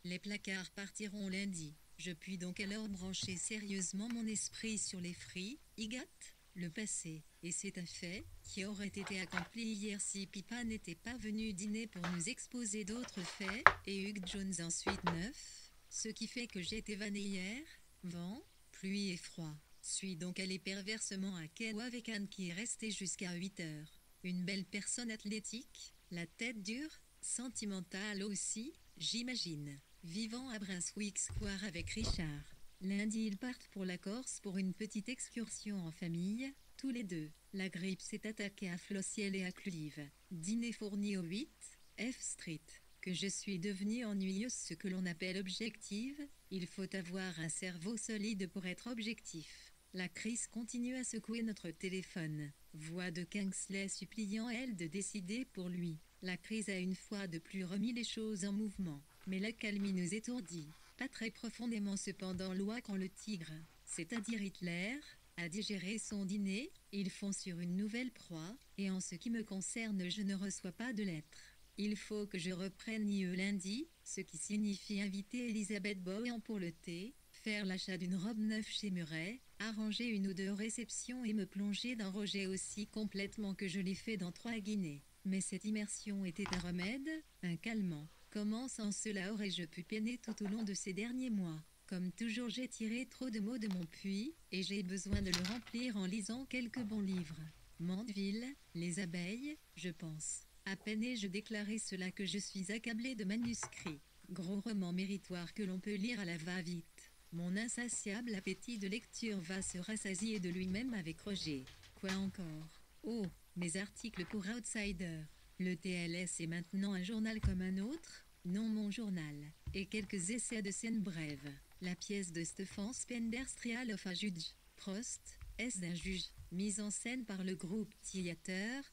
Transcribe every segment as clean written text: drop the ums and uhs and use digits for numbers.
Les placards partiront lundi. Je puis donc alors brancher sérieusement mon esprit sur les IGAT, le passé. Et c'est un fait qui aurait été accompli hier si Pippa n'était pas venu dîner pour nous exposer d'autres faits, et Hugh Jones ensuite 9. Ce qui fait que j'ai été vanné hier. Vent, pluie et froid. Suis donc allé perversement à Kew avec Anne qui est restée jusqu'à 8 heures. Une belle personne athlétique, la tête dure, sentimentale aussi, j'imagine. Vivant à Brunswick Square avec Richard. Lundi ils partent pour la Corse pour une petite excursion en famille, tous les deux. La grippe s'est attaquée à Flossiel et à Cleave. Dîner fourni au 8 F Street. Que je suis devenue ennuyeuse, ce que l'on appelle objective, il faut avoir un cerveau solide pour être objectif. La crise continue à secouer notre téléphone. Voix de Kingsley suppliant elle de décider pour lui. La crise a une fois de plus remis les choses en mouvement. Mais la calmie nous étourdit. Pas très profondément cependant loi quand le tigre, c'est-à-dire Hitler, a digéré son dîner, ils font sur une nouvelle proie, et en ce qui me concerne je ne reçois pas de lettres. Il faut que je reprenne IE lundi, ce qui signifie inviter Elisabeth Bohan pour le thé, faire l'achat d'une robe neuve chez Murray, arranger une ou deux réceptions et me plonger dans Roger aussi complètement que je l'ai fait dans 3 Guinées. Mais cette immersion était un remède, un calmant. Comment sans cela aurais-je pu peiner tout au long de ces derniers mois? Comme toujours j'ai tiré trop de mots de mon puits, et j'ai besoin de le remplir en lisant quelques bons livres. Mandeville, les abeilles, je pense. À peine ai-je déclaré cela que je suis accablé de manuscrits. Gros roman méritoire que l'on peut lire à la va-vite. Mon insatiable appétit de lecture va se rassasier de lui-même avec Roger. Quoi encore? Oh, mes articles pour Outsider. Le TLS est maintenant un journal comme un autre, non mon journal. Et quelques essais de scènes brèves. La pièce de Stefan Spenders Trial of a Judge. Prost, est-ce d'un juge? Mise en scène par le groupe Theater,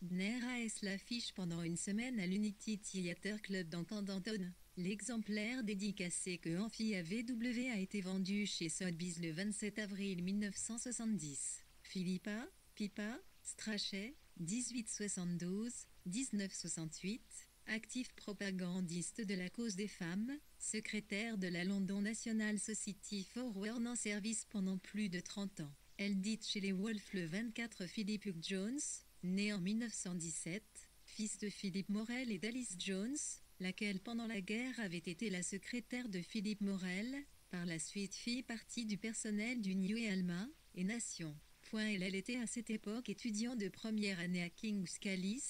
Dner AS l'affiche pendant une semaine à l'Unity Theater Club dans Camdenton. L'exemplaire dédicacé que Amphi AVW a été vendu chez Sotheby's le 27 avril 1970. Philippa, Pippa, Strachey, 1872-1968, actif propagandiste de la cause des femmes, secrétaire de la London National Society for Women en service pendant plus de 30 ans. Elle dit chez les Wolf le 24 Philip Hugh Jones, né en 1917, fils de Philip Morel et d'Alice Jones, laquelle pendant la guerre avait été la secrétaire de Philip Morel, par la suite fit partie du personnel du New et Alma, et Nation. Elle était à cette époque étudiant de première année à King's College,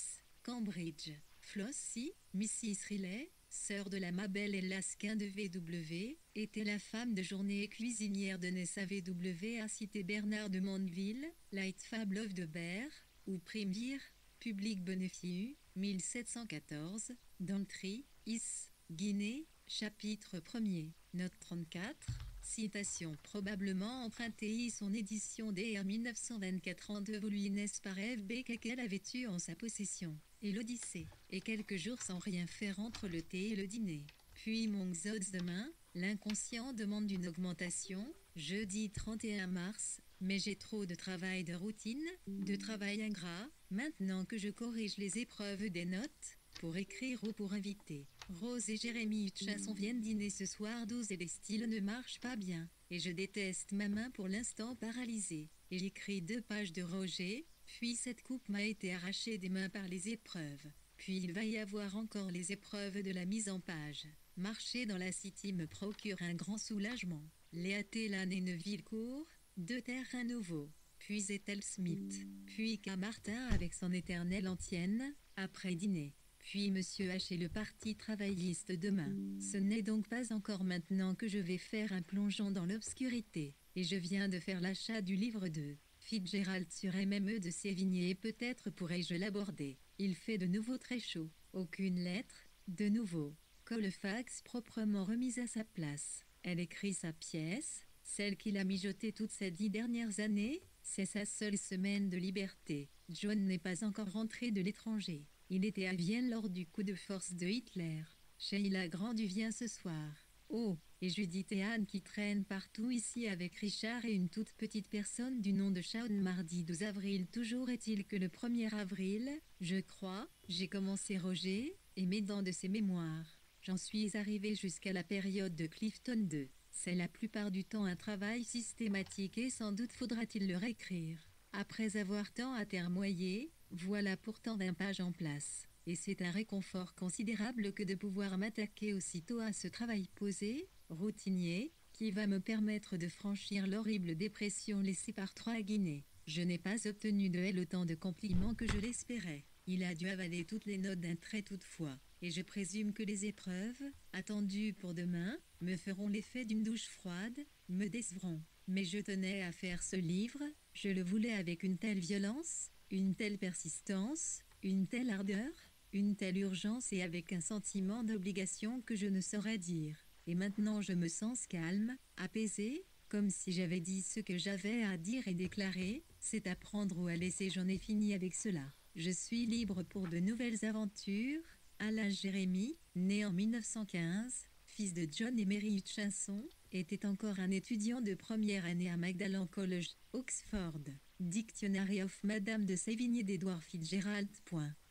Cambridge. Flossie, Mrs. Riley, sœur de la Mabel et Lasquin de VW, était la femme de journée et cuisinière de Nessa VW à Cité Bernard de Mandeville, Light Fable of de Berre, ou Primevire, Public Benefiu, 1714, Dantry, Is, Guinée, chapitre 1er, note 34, citation probablement empruntée son édition DR 1924 en 2 volumes par F.B. qu'elle avait eu en sa possession, et l'Odyssée, et quelques jours sans rien faire entre le thé et le dîner. Puis mon Xods demain, l'inconscient demande une augmentation, jeudi 31 mars, mais j'ai trop de travail de routine, de travail ingrat, maintenant que je corrige les épreuves des notes, pour écrire ou pour inviter. Rose et Jérémy Hutchison viennent dîner ce soir 12 et les styles ne marchent pas bien, et je déteste ma main pour l'instant paralysée. Et j'écris 2 pages de Roger, puis cette coupe m'a été arrachée des mains par les épreuves. Puis il va y avoir encore les épreuves de la mise en page. Marcher dans la City me procure un grand soulagement. Léa Télane et Neuvillecourt, 2 terrains nouveaux. Puis Ethel Smith. Puis K. Martin avec son éternelle antienne, après dîner. Puis Monsieur H et le parti travailliste demain. Ce n'est donc pas encore maintenant que je vais faire un plongeon dans l'obscurité. Et je viens de faire l'achat du livre de Fitzgerald sur MME de Sévigné et peut-être pourrais-je l'aborder. Il fait de nouveau très chaud. Aucune lettre, de nouveau. Colfax proprement remise à sa place. Elle écrit sa pièce, celle qu'il a mijotée toutes ces 10 dernières années, c'est sa seule semaine de liberté. John n'est pas encore rentré de l'étranger. Il était à Vienne lors du coup de force de Hitler. Sheila Grandu vient ce soir. Oh, et Judith et Anne qui traînent partout ici avec Richard et une toute petite personne du nom de Shaun mardi 12 avril. Toujours est-il que le 1er avril, je crois, j'ai commencé Roger, et mes dents de ses mémoires. J'en suis arrivé jusqu'à la période de Clifton 2. C'est la plupart du temps un travail systématique et sans doute faudra-t-il le réécrire. Après avoir tant atermoyé, voilà pourtant 20 pages en place. Et c'est un réconfort considérable que de pouvoir m'attaquer aussitôt à ce travail posé, routinier, qui va me permettre de franchir l'horrible dépression laissée par 3 guinées. Je n'ai pas obtenu de elle autant de compliments que je l'espérais. Il a dû avaler toutes les notes d'un trait toutefois, et je présume que les épreuves, attendues pour demain, me feront l'effet d'une douche froide, me décevront. Mais je tenais à faire ce livre, je le voulais avec une telle violence, une telle persistance, une telle ardeur, une telle urgence et avec un sentiment d'obligation que je ne saurais dire. Et maintenant je me sens calme, apaisé, comme si j'avais dit ce que j'avais à dire et déclaré, c'est à prendre ou à laisser, j'en ai fini avec cela. Je suis libre pour de nouvelles aventures. Alain Jérémy, né en 1915, fils de John et Mary Hutchinson, était encore un étudiant de première année à Magdalen College, Oxford. Dictionary of Madame de Sévigné d'Edward Fitzgerald.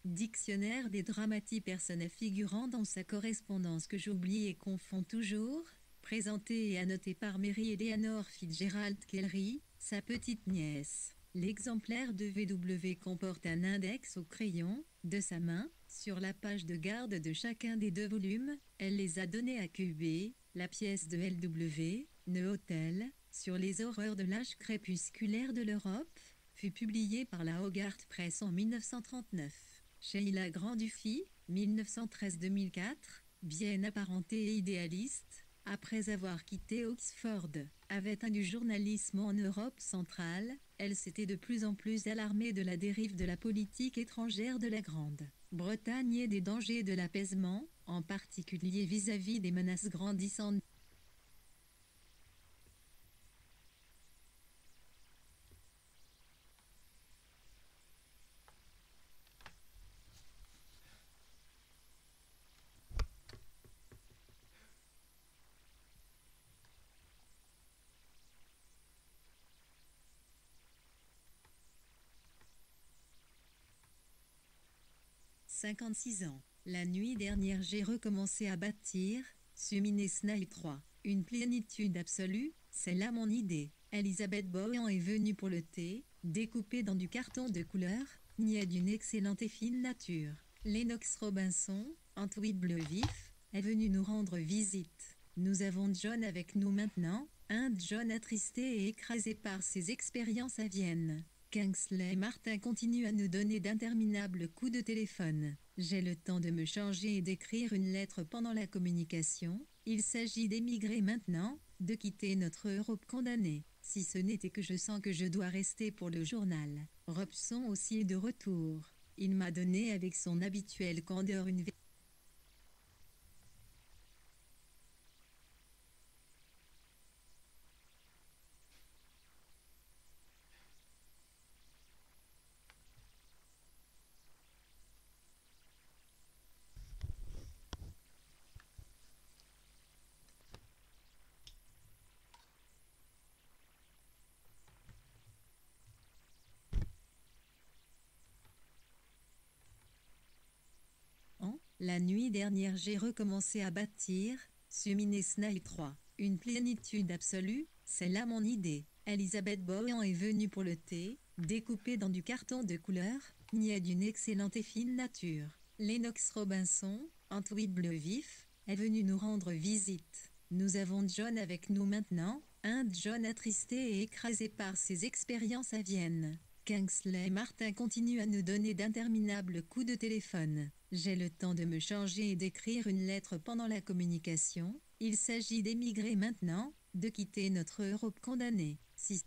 Dictionnaire des dramatis personnae figurant dans sa correspondance que j'oublie et confonds toujours, présenté et annoté par Mary Eleanor Fitzgerald Kellery, sa petite nièce. L'exemplaire de VW comporte un index au crayon, de sa main, sur la page de garde de chacun des 2 volumes. Elle les a donnés à QB, la pièce de LW, Neuhôtel, sur les horreurs de l'âge crépusculaire de l'Europe, fut publiée par la Hogarth Press en 1939. Sheila Grand-Dufy, 1913-2004, bien apparentée et idéaliste, après avoir quitté Oxford, avait un du journalisme en Europe centrale, elle s'était de plus en plus alarmée de la dérive de la politique étrangère de la Grande-Bretagne et des dangers de l'apaisement, en particulier vis-à-vis des menaces grandissantes. « 56 ans. La nuit dernière j'ai recommencé à bâtir, Suminé Snail 3. Une plénitude absolue, c'est là mon idée. Elisabeth Bohan est venue pour le thé, découpé dans du carton de couleur, niais d'une excellente et fine nature. Lennox Robinson, en tweed bleu vif, est venu nous rendre visite. Nous avons John avec nous maintenant, un John attristé et écrasé par ses expériences à Vienne. Kingsley Martin continue à nous donner d'interminables coups de téléphone. J'ai le temps de me changer et d'écrire une lettre pendant la communication. Il s'agit d'émigrer maintenant, de quitter notre Europe condamnée. Si ce n'était que je sens que je dois rester pour le journal. Robson aussi est de retour. Il m'a donné avec son habituelle candeur une La nuit dernière j'ai recommencé à bâtir, Suminé Snail 3. Une plénitude absolue, c'est là mon idée. Elisabeth Bohan est venue pour le thé, découpé dans du carton de couleur, niais d'une excellente et fine nature. Lennox Robinson, en tweed bleu vif, est venu nous rendre visite. Nous avons John avec nous maintenant, un John attristé et écrasé par ses expériences à Vienne. Kingsley Martin continue à nous donner d'interminables coups de téléphone. J'ai le temps de me changer et d'écrire une lettre pendant la communication. Il s'agit d'émigrer maintenant, de quitter notre Europe condamnée. Si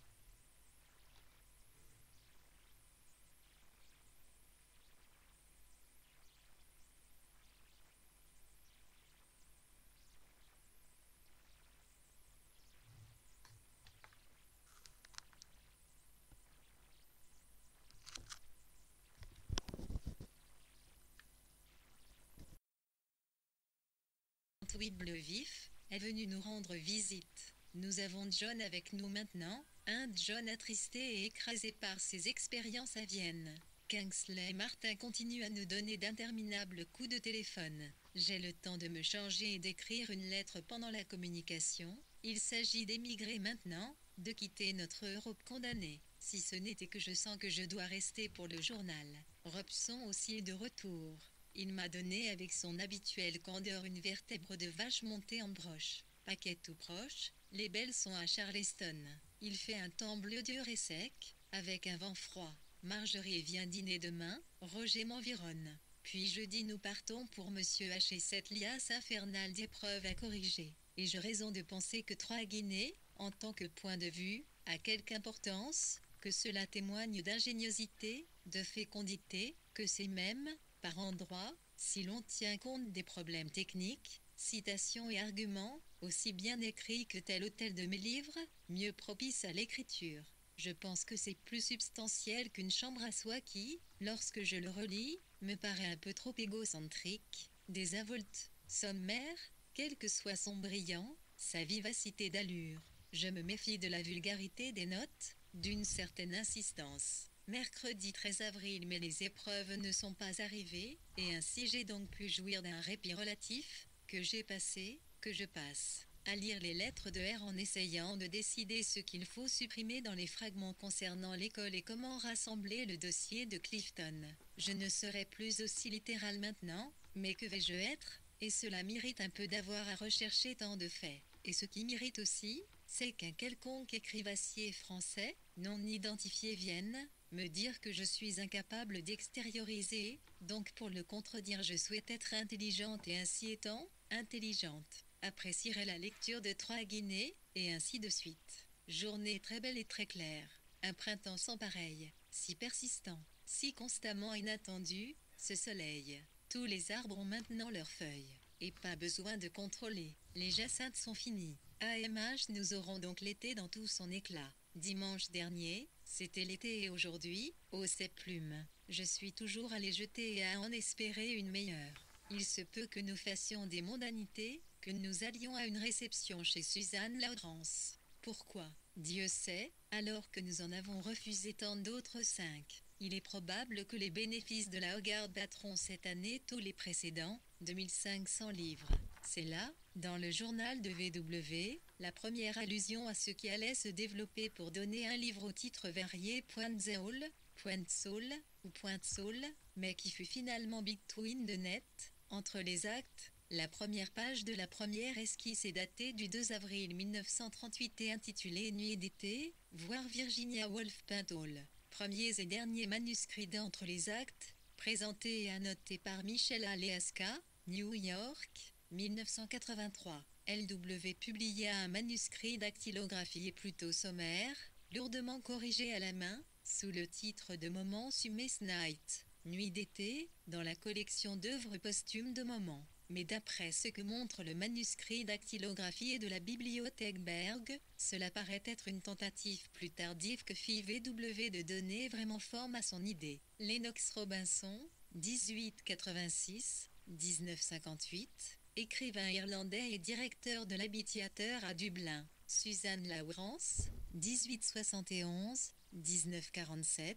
tweed bleu vif, est venu nous rendre visite. Nous avons John avec nous maintenant, un John attristé et écrasé par ses expériences à Vienne. Kingsley Martin continue à nous donner d'interminables coups de téléphone. J'ai le temps de me changer et d'écrire une lettre pendant la communication. Il s'agit d'émigrer maintenant, de quitter notre Europe condamnée. Si ce n'était que je sens que je dois rester pour le journal. Robson aussi est de retour. Il m'a donné avec son habituelle candeur une vertèbre de vache montée en broche. Paquet tout proche, les belles sont à Charleston. Il fait un temps bleu dur et sec, avec un vent froid. Marjorie vient dîner demain, Roger m'environne. Puis jeudi nous partons pour Monsieur H et cette liasse infernale d'épreuves à corriger. Ai-je raison de penser que 3 Guinées, en tant que point de vue, a quelque importance, que cela témoigne d'ingéniosité, de fécondité, que c'est même, par endroits, si l'on tient compte des problèmes techniques, citations et arguments, aussi bien écrits que tel ou tel de mes livres, mieux propice à l'écriture. Je pense que c'est plus substantiel qu'une chambre à soie qui, lorsque je le relis, me paraît un peu trop égocentrique, désinvolte, sommaire, quel que soit son brillant, sa vivacité d'allure. Je me méfie de la vulgarité des notes, d'une certaine insistance. Mercredi 13 avril, mais les épreuves ne sont pas arrivées, et ainsi j'ai donc pu jouir d'un répit relatif, que j'ai passé, que je passe, à lire les lettres de R en essayant de décider ce qu'il faut supprimer dans les fragments concernant l'école et comment rassembler le dossier de Clifton. Je ne serai plus aussi littéral maintenant, mais que vais-je être? Et cela m'irrite un peu d'avoir à rechercher tant de faits. Et ce qui m'irrite aussi, c'est qu'un quelconque écrivassier français, non identifié vienne, me dire que je suis incapable d'extérioriser, donc pour le contredire je souhaite être intelligente et ainsi étant, intelligente, apprécierai la lecture de 3 Guinées, et ainsi de suite. Journée très belle et très claire, un printemps sans pareil, si persistant, si constamment inattendu, ce soleil. Tous les arbres ont maintenant leurs feuilles, et pas besoin de contrôler, les jacinthes sont finis. AMH, nous aurons donc l'été dans tout son éclat. Dimanche dernier, c'était l'été et aujourd'hui, ô ces plumes, je suis toujours allé jeter et à en espérer une meilleure. Il se peut que nous fassions des mondanités, que nous allions à une réception chez Suzanne Laurence. Pourquoi? Dieu sait, alors que nous en avons refusé tant d'autres 5. Il est probable que les bénéfices de la Hogarth battront cette année tous les précédents, 2500 livres. C'est là, dans le journal de VW, la première allusion à ce qui allait se développer pour donner un livre au titre varié Pointe-Zéol, Pointe-Saul ou Pointe-Saul, mais qui fut finalement Between the Net, entre les actes. La première page de la première esquisse est datée du 2 avril 1938 et intitulée Nuit d'été, voir Virginia Woolf Pintole. Premiers et derniers manuscrits d'entre les actes, présentés et annotés par Michel Aleaska, New York, 1983. LW publia un manuscrit dactylographie plutôt sommaire, lourdement corrigé à la main, sous le titre de Moments Summers Night, Nuit d'été, dans la collection d'œuvres posthumes de Moments. Mais d'après ce que montre le manuscrit dactylographie de la bibliothèque Berg, cela paraît être une tentative plus tardive que fit VW de donner vraiment forme à son idée. Lennox Robinson, 1886-1958, écrivain irlandais et directeur de l'Abbey-Theatre à Dublin. Suzanne Lawrence, 1871-1947,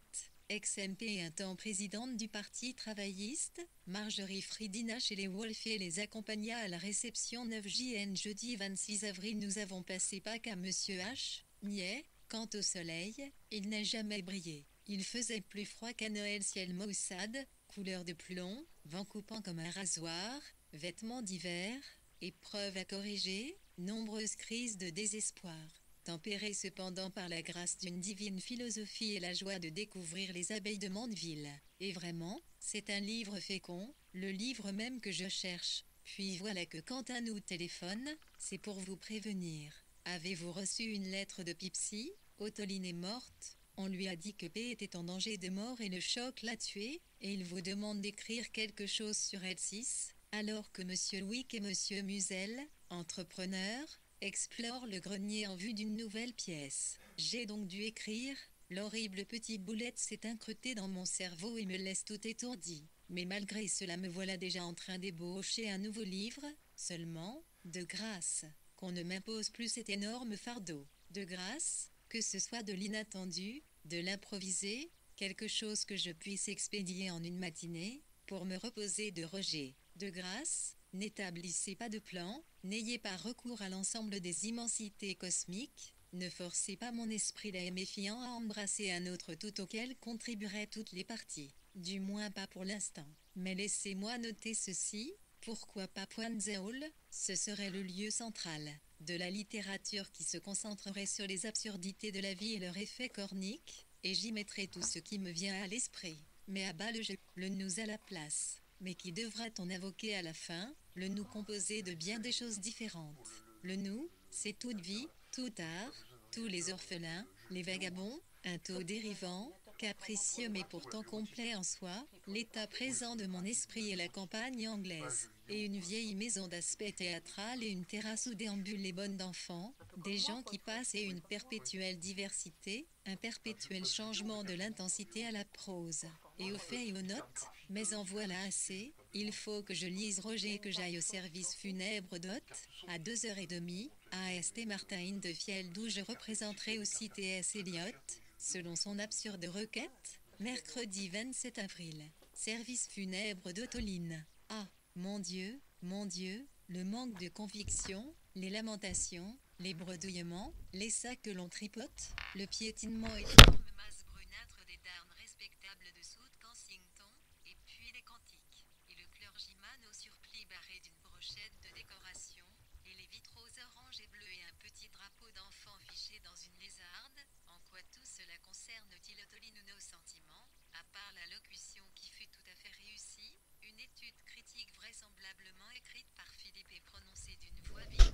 ex-MP et un temps présidente du Parti travailliste. Marjorie Fridina chez les Wolfiers les accompagna à la réception 9 JN jeudi 26 avril. Nous avons passé Pâques à Monsieur H. Niais. Quant au soleil, il n'a jamais brillé. Il faisait plus froid qu'à Noël, ciel maussade, couleur de plomb, vent coupant comme un rasoir, vêtements d'hiver, épreuves à corriger, nombreuses crises de désespoir. Tempéré cependant par la grâce d'une divine philosophie et la joie de découvrir les abeilles de Mandeville. Et vraiment, c'est un livre fécond, le livre même que je cherche. Puis voilà que Quentin nous téléphone, c'est pour vous prévenir. Avez-vous reçu une lettre de Pipsy? Ottoline est morte. On lui a dit que P était en danger de mort et le choc l'a tué, et il vous demande d'écrire quelque chose sur L6, alors que Monsieur Louic et Monsieur Musel, entrepreneurs, explore le grenier en vue d'une nouvelle pièce. J'ai donc dû écrire, l'horrible petite boulette s'est incrustée dans mon cerveau et me laisse tout étourdi. Mais malgré cela me voilà déjà en train d'ébaucher un nouveau livre, seulement, de grâce, qu'on ne m'impose plus cet énorme fardeau. De grâce, que ce soit de l'inattendu, de l'improvisé, quelque chose que je puisse expédier en une matinée, pour me reposer de Roger. De grâce, n'établissez pas de plan, n'ayez pas recours à l'ensemble des immensités cosmiques, ne forcez pas mon esprit laid et méfiant à embrasser un autre tout auquel contribueraient toutes les parties, du moins pas pour l'instant. Mais laissez-moi noter ceci, pourquoi pas Point Zéol, ce serait le lieu central de la littérature qui se concentrerait sur les absurdités de la vie et leur effet cornique, et j'y mettrai tout ce qui me vient à l'esprit. Mais à bas le je, le nous à la place. Mais qui devra-t-on invoquer à la fin, le nous composé de bien des choses différentes. Le nous, c'est toute vie, tout art, tous les orphelins, les vagabonds, un taux dérivant, capricieux mais pourtant complet en soi, l'état présent de mon esprit et la campagne anglaise, et une vieille maison d'aspect théâtral et une terrasse où déambulent les bonnes d'enfants, des gens qui passent et une perpétuelle diversité, un perpétuel changement de l'intensité à la prose, et aux faits et aux notes, mais en voilà assez, il faut que je lise Roger et que j'aille au service funèbre d'hôte, à 2h30, à St. Martin de Fiel d'où je représenterai aussi T.S. Eliot, selon son absurde requête, mercredi 27 avril. Service funèbre d'Otoline. Ah, mon Dieu, le manque de conviction, les lamentations, les bredouillements, les sacs que l'on tripote, le piétinement et l'énorme masse brunâtre des darnes respectables de South Kensington, et puis les cantiques, et le clergyman au surplis barré d'une brochette de décoration, et les vitraux orange et bleu et un petit drapeau d'enfant fiché dans une lézarde, en quoi tout cela concerne-t-il Otoline ou nos sentiments, à part la locution qui fut tout à fait réussie, une étude critique vraisemblablement écrite par Philippe et prononcée d'une voix vive.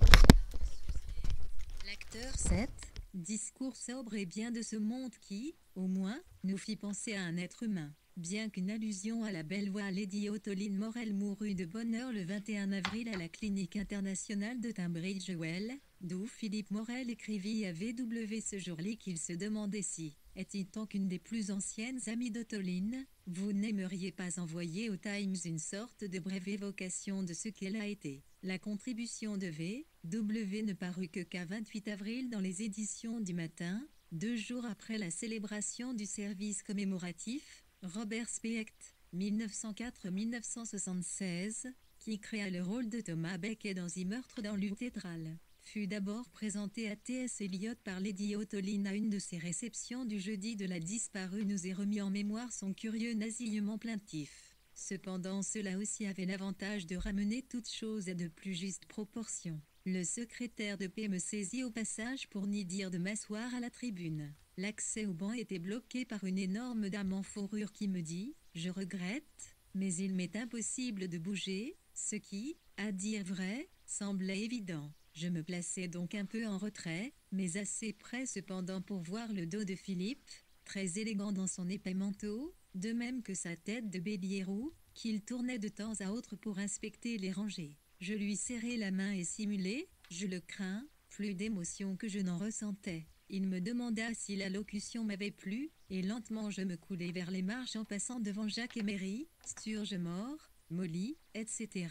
L'acteur 7, discours sobre et bien de ce monde qui, au moins, nous fit penser à un être humain. Bien qu'une allusion à la belle voix Lady Otoline Morel mourut de bonne heure le 21 avril à la clinique internationale de Tunbridge Wells, d'où Philippe Morel écrivit à VW ce jour-là qu'il se demandait si, est-il tant qu'une des plus anciennes amies d'Otoline, vous n'aimeriez pas envoyer au Times une sorte de brève évocation de ce qu'elle a été. La contribution de V.W. ne parut qu'à 28 avril dans les éditions du Matin, 2 jours après la célébration du service commémoratif, Robert Specht, 1904-1976, qui créa le rôle de Thomas Becket dans The Meurtre dans l'Uthétral, fut d'abord présenté à T.S. Eliot par Lady Otoline à une de ses réceptions du jeudi de la disparue nous est remis en mémoire son curieux nasillement plaintif. Cependant cela aussi avait l'avantage de ramener toute chose à de plus justes proportions. Le secrétaire de paix me saisit au passage pour n'y dire de m'asseoir à la tribune. L'accès au banc était bloqué par une énorme dame en fourrure qui me dit « Je regrette, mais il m'est impossible de bouger », ce qui, à dire vrai, semblait évident. Je me plaçai donc un peu en retrait, mais assez près cependant pour voir le dos de Philippe, très élégant dans son épais manteau, de même que sa tête de bélier roux, qu'il tournait de temps à autre pour inspecter les rangées. Je lui serrai la main et simulai, je le crains, plus d'émotion que je n'en ressentais. Il me demanda si l'allocution m'avait plu, et lentement je me coulai vers les marches en passant devant Jacques et Mary, Sturge mort, Molly, etc.,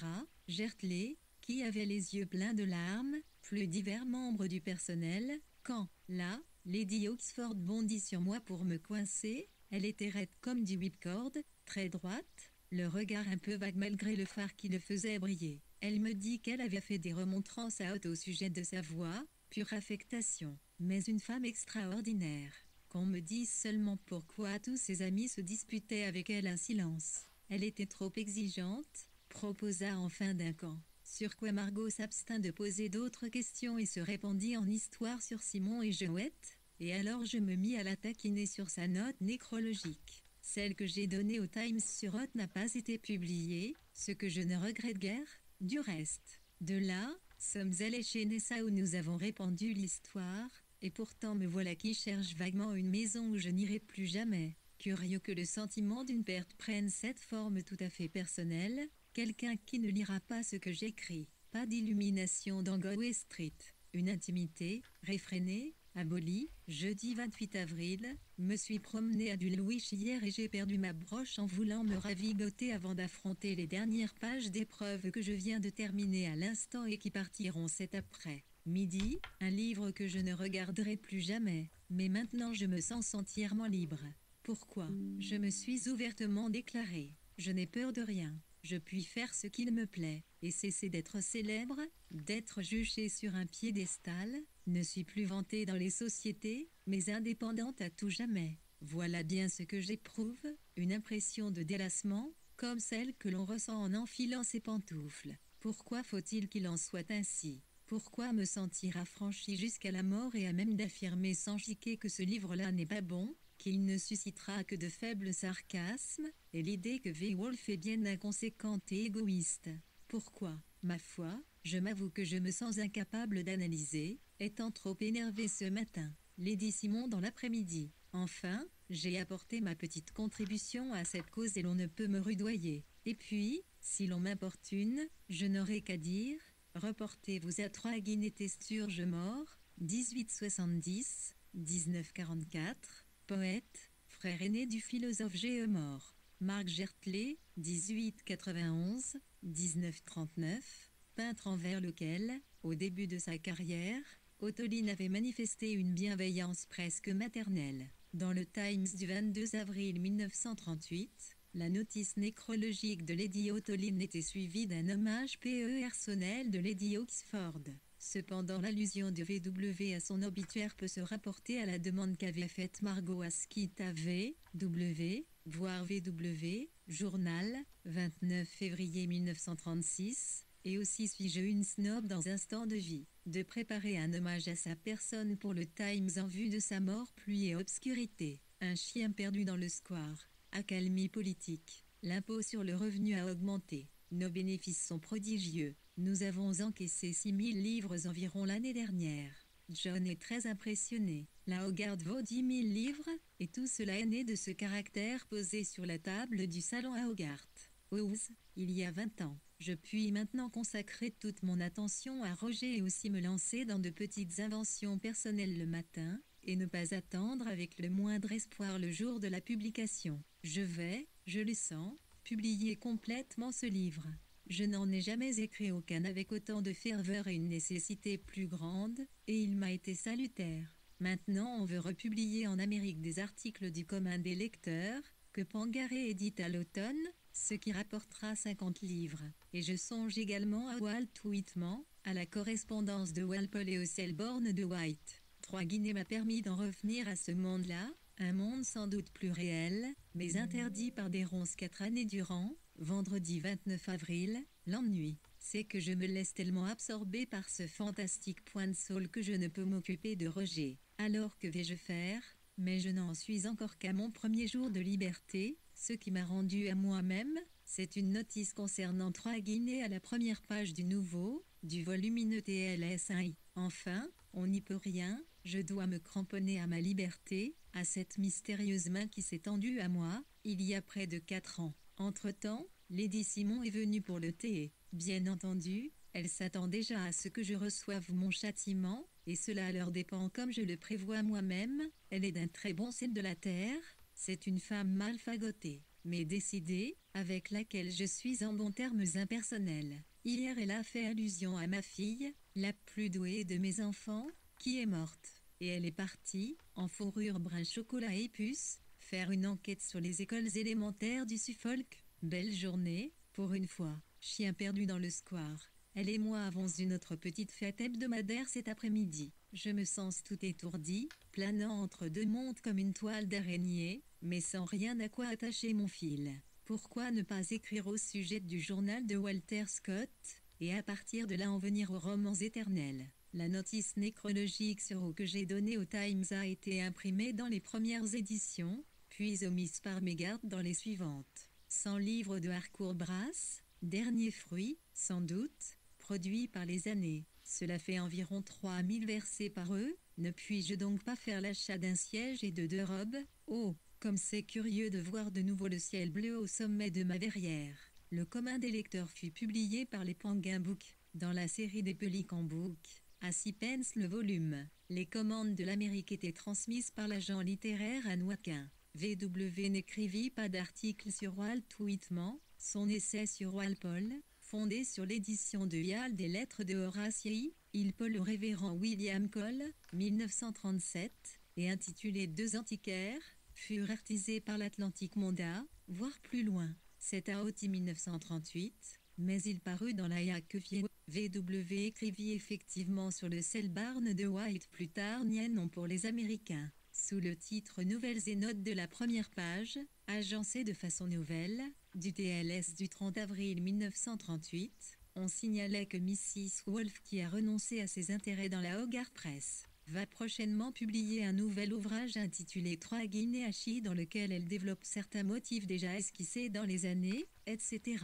Gertley, qui avait les yeux pleins de larmes, plus divers membres du personnel, quand, là, Lady Oxford bondit sur moi pour me coincer, elle était raide comme du whipcord, très droite, le regard un peu vague malgré le phare qui le faisait briller. Elle me dit qu'elle avait fait des remontrances à haute au sujet de sa voix, pure affectation, mais une femme extraordinaire. Qu'on me dise seulement pourquoi tous ses amis se disputaient avec elle un silence. Elle était trop exigeante, proposa enfin d'un camp. Sur quoi Margot s'abstint de poser d'autres questions et se répandit en histoire sur Simon et Jouette, et alors je me mis à la taquiner sur sa note nécrologique. Celle que j'ai donnée au Times sur Hot n'a pas été publiée, ce que je ne regrette guère, du reste. De là, sommes allés chez Nessa où nous avons répandu l'histoire, et pourtant me voilà qui cherche vaguement une maison où je n'irai plus jamais. Curieux que le sentiment d'une perte prenne cette forme tout à fait personnelle, quelqu'un qui ne lira pas ce que j'écris. Pas d'illumination dans Galway Street. Une intimité, réfrénée, abolie. Jeudi 28 avril, me suis promené à Dulwich hier et j'ai perdu ma broche en voulant me ravigoter avant d'affronter les dernières pages d'épreuves que je viens de terminer à l'instant et qui partiront cet après. Midi, un livre que je ne regarderai plus jamais, mais maintenant je me sens entièrement libre. Pourquoi? Je me suis ouvertement déclaré. Je n'ai peur de rien. Je puis faire ce qu'il me plaît, et cesser d'être célèbre, d'être jugé sur un piédestal, ne suis plus vantée dans les sociétés, mais indépendante à tout jamais. Voilà bien ce que j'éprouve, une impression de délassement, comme celle que l'on ressent en enfilant ses pantoufles. Pourquoi faut-il qu'il en soit ainsi? Pourquoi me sentir affranchi jusqu'à la mort et à même d'affirmer sans chiquer que ce livre-là n'est pas bon, qu'il ne suscitera que de faibles sarcasmes, et l'idée que Beowulf est bien inconséquente et égoïste? Pourquoi? Ma foi, je m'avoue que je me sens incapable d'analyser, étant trop énervé ce matin. Lady Simon dans l'après-midi. Enfin, j'ai apporté ma petite contribution à cette cause et l'on ne peut me rudoyer. Et puis, si l'on m'importune, je n'aurai qu'à dire, reportez-vous à 3 Guinété-Sturge mort, 1870-1944, poète, frère aîné du philosophe G.E. mort. Marc Gertley, 1891-1939, peintre envers lequel, au début de sa carrière, Ottoline avait manifesté une bienveillance presque maternelle. Dans le Times du 22 avril 1938, la notice nécrologique de Lady Ottoline était suivie d'un hommage personnel de Lady Oxford. Cependant, l'allusion de VW à son obituaire peut se rapporter à la demande qu'avait faite Margot Asquith à VW, voire VW, journal, 29 février 1936, et aussi suis-je une snob dans un stand de vie, de préparer un hommage à sa personne pour le Times en vue de sa mort, pluie et obscurité. Un chien perdu dans le square. Accalmie politique. L'impôt sur le revenu a augmenté. Nos bénéfices sont prodigieux. Nous avons encaissé 6000 livres environ l'année dernière. John est très impressionné. La Hogarth vaut 10 000 livres, et tout cela est né de ce caractère posé sur la table du salon à Hogarth. Ouse, il y a 20 ans. Je puis maintenant consacrer toute mon attention à Roger et aussi me lancer dans de petites inventions personnelles le matin, et ne pas attendre avec le moindre espoir le jour de la publication. Je vais, je le sens, publier complètement ce livre. Je n'en ai jamais écrit aucun avec autant de ferveur et une nécessité plus grande, et il m'a été salutaire. Maintenant on veut republier en Amérique des articles du commun des lecteurs, que Pangaré édite à l'automne, ce qui rapportera 50 livres. Et je songe également à Walt Whitman, à la correspondance de Walpole et au Selborne de White. 3 Guinées m'a permis d'en revenir à ce monde-là, un monde sans doute plus réel, mais interdit par des ronces 4 années durant. Vendredi 29 avril, l'ennui. C'est que je me laisse tellement absorber par ce fantastique point de Saul que je ne peux m'occuper de Roger. Alors que vais-je faire? Mais je n'en suis encore qu'à mon premier jour de liberté. Ce qui m'a rendu à moi-même, c'est une notice concernant 3 Guinées à la première page du nouveau, du volumineux TLS1I. Enfin, on n'y peut rien, je dois me cramponner à ma liberté, à cette mystérieuse main qui s'est tendue à moi, il y a près de 4 ans. Entre-temps, Lady Simon est venue pour le thé. Bien entendu, elle s'attend déjà à ce que je reçoive mon châtiment, et cela leur dépend comme je le prévois moi-même. Elle est d'un très bon ciel de la terre, c'est une femme mal fagotée, mais décidée, avec laquelle je suis en bons termes impersonnels. Hier elle a fait allusion à ma fille, la plus douée de mes enfants, qui est morte, et elle est partie, en fourrure brun chocolat et puce, faire une enquête sur les écoles élémentaires du Suffolk. Belle journée, pour une fois. Chien perdu dans le square. Elle et moi avons une autre petite fête hebdomadaire cet après-midi. Je me sens tout étourdi, planant entre deux mondes comme une toile d'araignée, mais sans rien à quoi attacher mon fil. Pourquoi ne pas écrire au sujet du journal de Walter Scott, et à partir de là en venir aux romans éternels? La notice nécrologique sur O que j'ai donnée au Times a été imprimée dans les premières éditions, puis omise par mégarde dans les suivantes. 100 livres de Harcourt Brass, dernier fruit, sans doute, produit par les années. Cela fait environ 3000 versets par eux. Ne puis-je donc pas faire l'achat d'un siège et de 2 robes? Oh, comme c'est curieux de voir de nouveau le ciel bleu au sommet de ma verrière. Le commun des lecteurs fut publié par les Penguin Books, dans la série des Pelican Books, à 6 pence le volume. Les commandes de l'Amérique étaient transmises par l'agent littéraire Anne Waquin. VW n'écrivit pas d'article sur Walt Whitman, son essai sur Walpole, fondé sur l'édition de Yale des lettres de Horace Walpole au révérend William Cole, 1937, et intitulé Deux antiquaires, furent artisés par l'Atlantic Monda, voire plus loin. C'est à Oti 1938, mais il parut dans la Yakevie. VW écrivit effectivement sur le Selbarn de White plus tard non pour les Américains. Sous le titre Nouvelles et notes de la première page, agencé de façon nouvelle, du TLS du 30 avril 1938, on signalait que Mrs. Wolfe, qui a renoncé à ses intérêts dans la Hogarth Press, va prochainement publier un nouvel ouvrage intitulé Trois Guinéachis dans lequel elle développe certains motifs déjà esquissés dans les années, etc.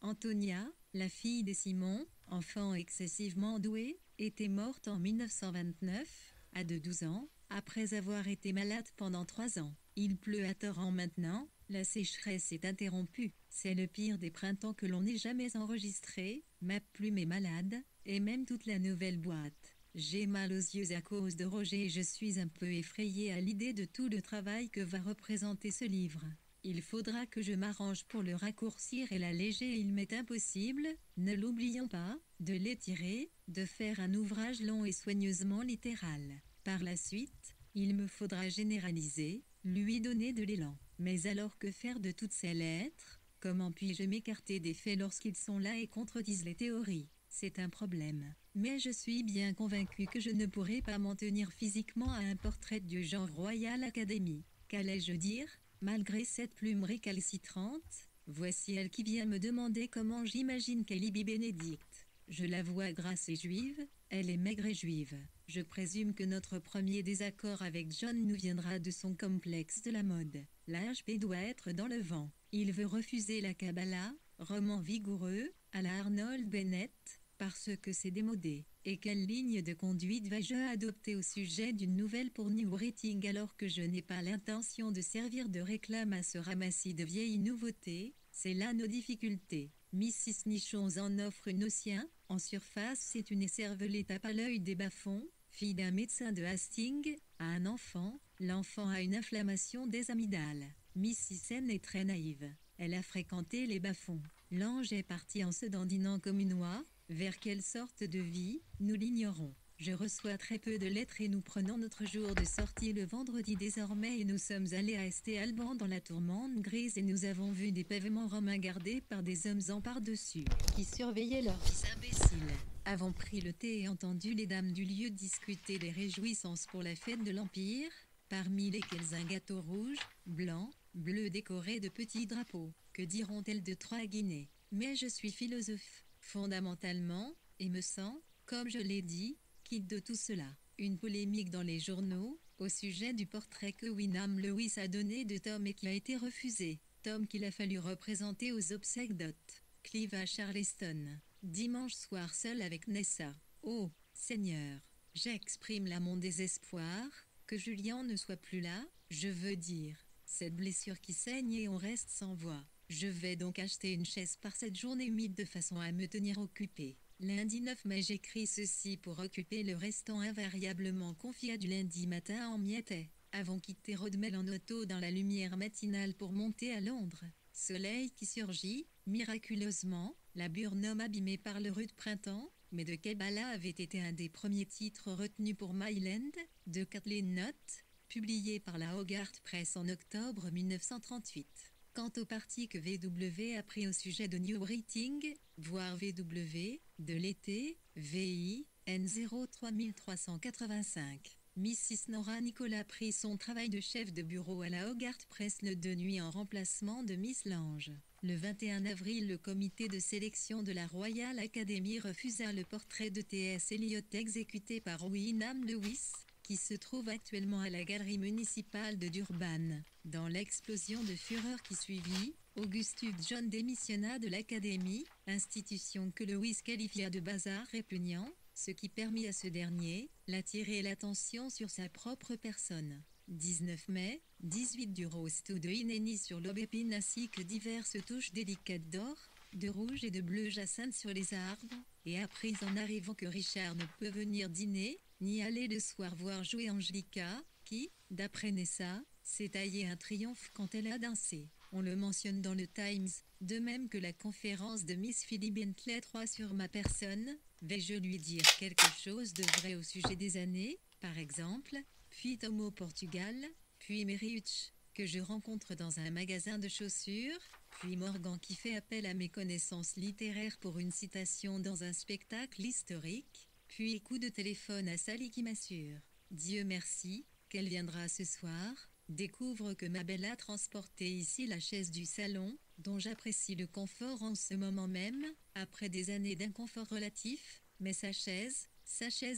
Antonia, la fille de Simon, enfant excessivement doué, était morte en 1929, à de 12 ans, après avoir été malade pendant 3 ans. Il pleut à torrent maintenant, la sécheresse est interrompue. C'est le pire des printemps que l'on ait jamais enregistré, ma plume est malade, et même toute la nouvelle boîte. J'ai mal aux yeux à cause de Roger et je suis un peu effrayée à l'idée de tout le travail que va représenter ce livre. Il faudra que je m'arrange pour le raccourcir et l'alléger. Il m'est impossible, ne l'oublions pas, de l'étirer, de faire un ouvrage long et soigneusement littéral. Par la suite, il me faudra généraliser, lui donner de l'élan. Mais alors que faire de toutes ces lettres? Comment puis-je m'écarter des faits lorsqu'ils sont là et contredisent les théories? C'est un problème. Mais je suis bien convaincue que je ne pourrai pas m'en tenir physiquement à un portrait du genre Royal Academy. Qu'allais-je dire? Malgré cette plume récalcitrante, voici elle qui vient me demander comment j'imagine qu'Alibi Benedict. Je la vois grasse et juive, elle est maigre et juive. Je présume que notre premier désaccord avec John nous viendra de son complexe de la mode. L'HB doit être dans le vent. Il veut refuser la Kabbalah, roman vigoureux, à la Arnold Bennett, parce que c'est démodé. Et quelle ligne de conduite vais-je adopter au sujet d'une nouvelle pour New Rating alors que je n'ai pas l'intention de servir de réclame à ce ramassis de vieilles nouveautés? C'est là nos difficultés. Mrs. Nichons en offre une au sien. En surface, c'est une écervelée tape à l'œil des bas-fonds, fille d'un médecin de Hastings, a un enfant. L'enfant a une inflammation des amygdales. Mrs. N est très naïve. Elle a fréquenté les bas-fonds. L'ange est parti en se dandinant comme une oie. Vers quelle sorte de vie, nous l'ignorons. Je reçois très peu de lettres et nous prenons notre jour de sortie le vendredi désormais et nous sommes allés à St. Alban dans la tourmente grise et nous avons vu des pavements romains gardés par des hommes en par-dessus, qui surveillaient leurs fils imbéciles. Avons pris le thé et entendu les dames du lieu discuter des réjouissances pour la fête de l'Empire, parmi lesquelles un gâteau rouge, blanc, bleu décoré de petits drapeaux. Que diront-elles de Trois Guinées? Mais je suis philosophe. Fondamentalement, et me sens, comme je l'ai dit, quitte de tout cela. Une polémique dans les journaux, au sujet du portrait que Wyndham Lewis a donné de Tom et qui a été refusé. Tom qu'il a fallu représenter aux obsèques d'Hot Clive à Charleston. Dimanche soir seul avec Nessa. Oh, Seigneur, j'exprime là mon désespoir, que Julien ne soit plus là, je veux dire, cette blessure qui saigne et on reste sans voix. Je vais donc acheter une chaise par cette journée humide de façon à me tenir occupé. Lundi 9 mai j'écris ceci pour occuper le restant invariablement confié du lundi matin en miettes. Avons quitté Rodmel en auto dans la lumière matinale pour monter à Londres. Soleil qui surgit, miraculeusement, la Burnham abîmée par le rude printemps, mais de Kabbalah avait été un des premiers titres retenus pour Myland, de Kathleen Knott, publié par la Hogarth Press en octobre 1938. Quant au parti que VW a pris au sujet de New Rating, voire VW, de l'été, VI, N03385. Mrs. Nora Nicolas prit son travail de chef de bureau à la Hogarth Press le 2 nuit en remplacement de Miss Lange. Le 21 avril, le comité de sélection de la Royal Academy refusa le portrait de T.S. Eliot exécuté par Wyndham Lewis, qui se trouve actuellement à la galerie municipale de Durban. Dans l'explosion de fureur qui suivit, Augustus John démissionna de l'Académie, institution que Lewis qualifia de bazar répugnant, ce qui permit à ce dernier d'attirer l'attention sur sa propre personne. 19 mai, 18 du roast ou de inéni sur l'aubépine ainsi que diverses touches délicates d'or, de rouge et de bleu jacinthe sur les arbres, et appris en arrivant que Richard ne peut venir dîner, ni aller le soir voir jouer Angelica, qui, d'après Nessa, s'est taillé un triomphe quand elle a dansé. On le mentionne dans le Times, de même que la conférence de Miss Philly Bentley 3 sur ma personne. Vais-je lui dire quelque chose de vrai au sujet des années, par exemple, puis Tom au Portugal, puis Mary Hutch, que je rencontre dans un magasin de chaussures, puis Morgan qui fait appel à mes connaissances littéraires pour une citation dans un spectacle historique, puis coup de téléphone à Sally qui m'assure, Dieu merci, qu'elle viendra ce soir, découvre que ma belle a transporté ici la chaise du salon, dont j'apprécie le confort en ce moment même, après des années d'inconfort relatif, mais sa chaise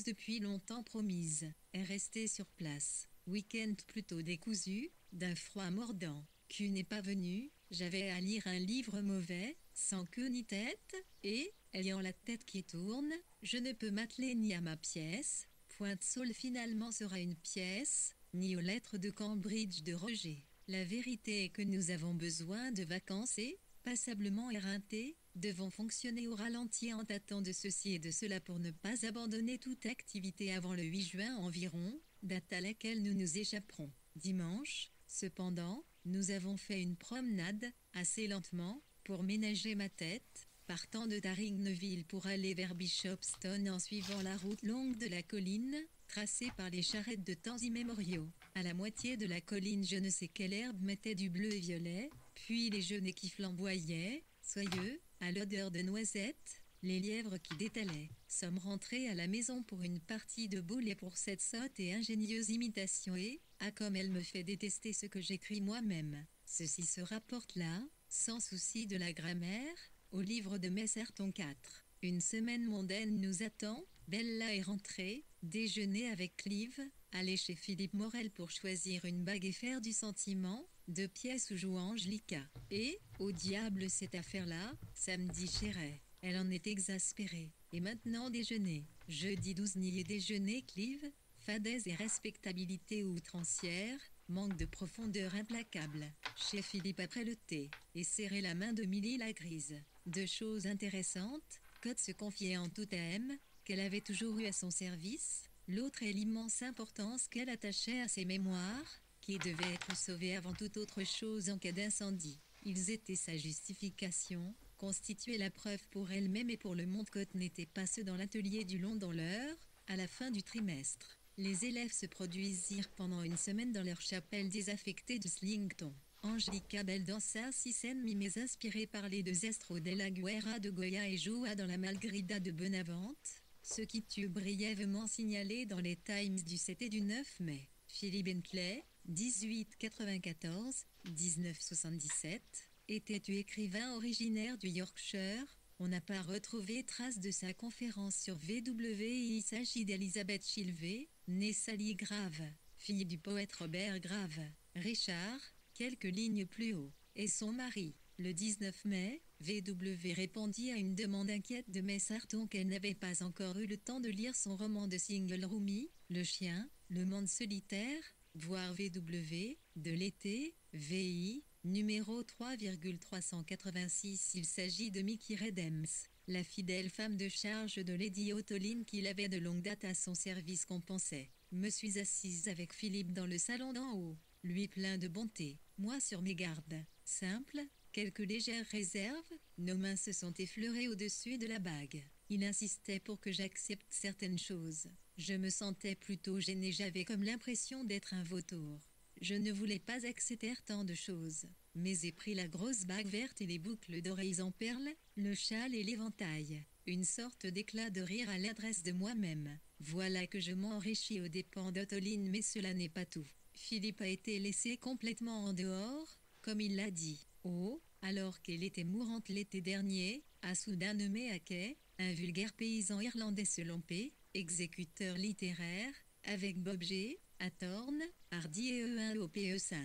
depuis longtemps promise, est restée sur place. Week-end plutôt décousu, d'un froid mordant. Q n'est pas venu, j'avais à lire un livre mauvais, sans queue ni tête, et, ayant la tête qui tourne, je ne peux m'atteler ni à ma pièce, Pointe Saul finalement sera une pièce, ni aux lettres de Cambridge de Roger. La vérité est que nous avons besoin de vacances et, passablement éreintés, devons fonctionner au ralenti en tâtant de ceci et de cela pour ne pas abandonner toute activité avant le 8 juin environ, date à laquelle nous nous échapperons. Dimanche, cependant, nous avons fait une promenade, assez lentement, pour ménager ma tête, partant de Darringneville pour aller vers Bishopston en suivant la route longue de la colline, tracée par les charrettes de temps immémoriaux. À la moitié de la colline, je ne sais quelle herbe mettait du bleu et violet, puis les genêts qui flamboyaient, soyeux, à l'odeur de noisettes, les lièvres qui détalaient. Sommes rentrés à la maison pour une partie de boules et pour cette sotte et ingénieuse imitation et, comme elle me fait détester ce que j'écris moi-même. Ceci se rapporte là, sans souci de la grammaire, au livre de Messerton 4. Une semaine mondaine nous attend, Bella est rentrée, déjeuner avec Clive, aller chez Philippe Morel pour choisir une bague et faire du sentiment, 2 pièces ou jouant Angelica. Et, au diable cette affaire-là, samedi chéret. Elle en est exaspérée. Et maintenant déjeuner. Jeudi 12 nier déjeuner Clive, fadaise et respectabilité outrancière, manque de profondeur implacable. Chez Philippe après le thé, et serrer la main de Milly la grise. 2 choses intéressantes, Code se confiait en tout M, qu'elle avait toujours eu à son service, l'autre est l'immense importance qu'elle attachait à ses mémoires, qui devaient être sauvés avant toute autre chose en cas d'incendie. Ils étaient sa justification, constituaient la preuve pour elle-même et pour le monde. Code n'était pas ceux dans l'atelier du long dans l'heure, à la fin du trimestre. Les élèves se produisirent pendant une semaine dans leur chapelle désaffectée de Slington. Angelica Bell dansa 6 scènes mimées inspirées par les 2 estros de la Guerra de Goya et joua dans la Malgrida de Benavente, ce qui fut brièvement signalé dans les Times du 7 et du 9 mai. Philip Bentley, 1894-1977, était écrivain originaire du Yorkshire. On n'a pas retrouvé trace de sa conférence sur VW et il s'agit d'Elizabeth Shilvey, née Sally Grave, fille du poète Robert Grave. Richard, quelques lignes plus haut, et son mari. Le 19 mai, VW répondit à une demande inquiète de Messerton qu'elle n'avait pas encore eu le temps de lire son roman de Single Roomie, Le chien, le monde solitaire, voire VW, de l'été, VI, numéro 3,386. Il s'agit de Mickey Redems, la fidèle femme de charge de Lady Ottoline qu'il avait de longue date à son service qu'on pensait. Me suis assise avec Philippe dans le salon d'en haut, lui plein de bonté, moi sur mes gardes. Simple, quelques légères réserves, nos mains se sont effleurées au-dessus de la bague. Il insistait pour que j'accepte certaines choses. Je me sentais plutôt gênée, j'avais comme l'impression d'être un vautour. Je ne voulais pas accepter tant de choses, mais j'ai pris la grosse bague verte et les boucles d'oreilles en perles, le châle et l'éventail. Une sorte d'éclat de rire à l'adresse de moi-même. Voilà que je m'enrichis aux dépens d'Ottoline, mais cela n'est pas tout. Philippe a été laissé complètement en dehors, comme il l'a dit. Oh, alors qu'elle était mourante l'été dernier, a soudain nommé Hackey, un vulgaire paysan irlandais selon P, exécuteur littéraire, avec Bob G, à Thorne, Hardy et E1 au PE5.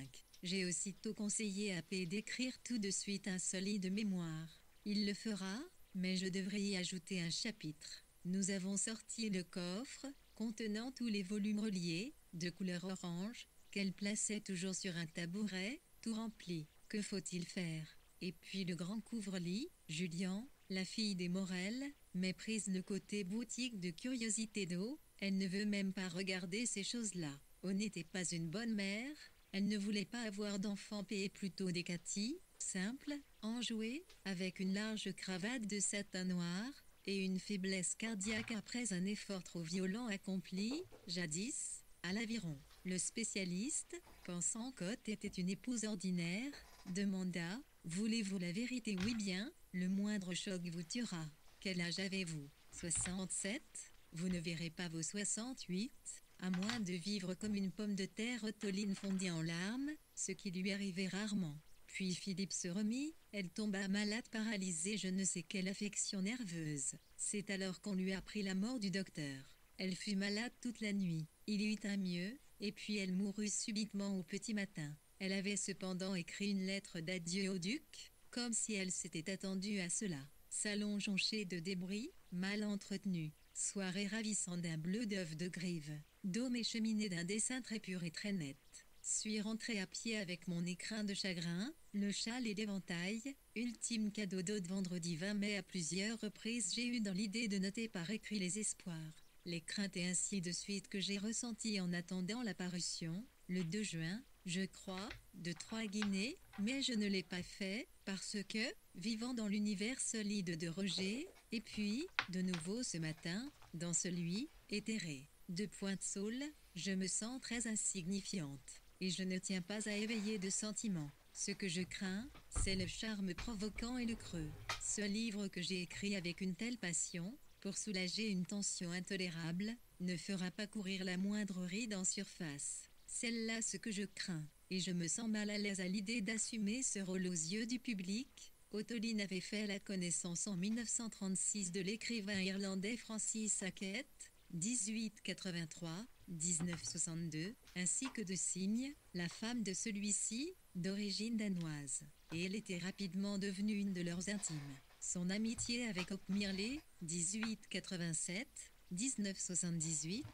J'ai aussitôt conseillé à P d'écrire tout de suite un solide mémoire. Il le fera, mais je devrais y ajouter un chapitre. Nous avons sorti le coffre, contenant tous les volumes reliés, de couleur orange, qu'elle plaçait toujours sur un tabouret, tout rempli. Que faut-il faire? Et puis le grand couvre-lit, Julien, la fille des Morel, méprise le côté boutique de curiosité d'eau, elle ne veut même pas regarder ces choses-là. On n'était pas une bonne mère, elle ne voulait pas avoir d'enfant et plutôt des Cathy, simples, enjouées, avec une large cravate de satin noir, et une faiblesse cardiaque après un effort trop violent accompli, jadis, à l'aviron. Le spécialiste, pensant qu'Othe était une épouse ordinaire, demanda « Voulez-vous la vérité ?» « Oui bien, le moindre choc vous tuera. » « Quel âge avez-vous ?»« 67. »« Vous ne verrez pas vos 68, à moins de vivre comme une pomme de terre. » Ottoline fondit en larmes, ce qui lui arrivait rarement. Puis Philippe se remit, elle tomba malade paralysée je ne sais quelle affection nerveuse. C'est alors qu'on lui apprit la mort du docteur. Elle fut malade toute la nuit, il y eut un mieux, et puis elle mourut subitement au petit matin. Elle avait cependant écrit une lettre d'adieu au duc, comme si elle s'était attendue à cela. Salon jonché de débris, mal entretenu. Soirée ravissante d'un bleu d'œuf de grive. Dôme écheminé d'un dessin très pur et très net. Suis rentré à pied avec mon écrin de chagrin, le châle et l'éventail, ultime cadeau d'Aude vendredi 20 mai. À plusieurs reprises j'ai eu dans l'idée de noter par écrit les espoirs, les craintes et ainsi de suite que j'ai ressenties en attendant la parution, le 2 juin, je crois, de 3 Guinées, mais je ne l'ai pas fait, parce que, vivant dans l'univers solide de Roger, et puis, de nouveau ce matin, dans celui, éthéré, de Pointe-Saule, je me sens très insignifiante, et je ne tiens pas à éveiller de sentiments. Ce que je crains, c'est le charme provoquant et le creux. Ce livre que j'ai écrit avec une telle passion, pour soulager une tension intolérable, ne fera pas courir la moindre ride en surface. C'est là ce que je crains, et je me sens mal à l'aise à l'idée d'assumer ce rôle aux yeux du public. Ottoline avait fait la connaissance en 1936 de l'écrivain irlandais Francis Hackett, 1883-1962, ainsi que de Signe, la femme de celui-ci, d'origine danoise, et elle était rapidement devenue une de leurs intimes. Son amitié avec Hop Mirley, 1887-1978,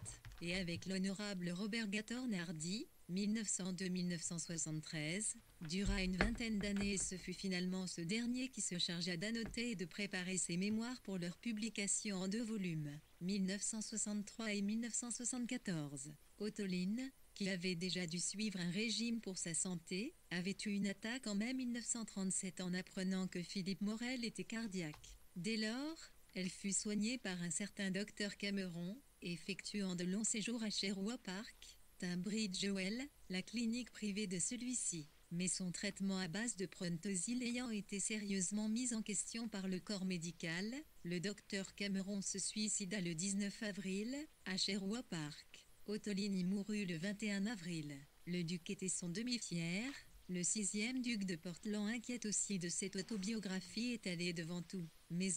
et avec l'honorable Robert Gatorn Hardy, 1902-1973, dura une vingtaine d'années et ce fut finalement ce dernier qui se chargea d'annoter et de préparer ses mémoires pour leur publication en 2 volumes, 1963 et 1974. Ottoline, qui avait déjà dû suivre un régime pour sa santé, avait eu une attaque en mai 1937 en apprenant que Philippe Morel était cardiaque. Dès lors, elle fut soignée par un certain docteur Cameron, effectuant de longs séjours à Sherwood Park, Tunbridge-Wells, la clinique privée de celui-ci. Mais son traitement à base de prontosil ayant été sérieusement mis en question par le corps médical, le docteur Cameron se suicida le 19 avril, à Sherwood Park. Ottoline y mourut le 21 avril. Le duc était son demi-fier, le 6e duc de Portland inquiète aussi de cette autobiographie étalée devant tout. Mais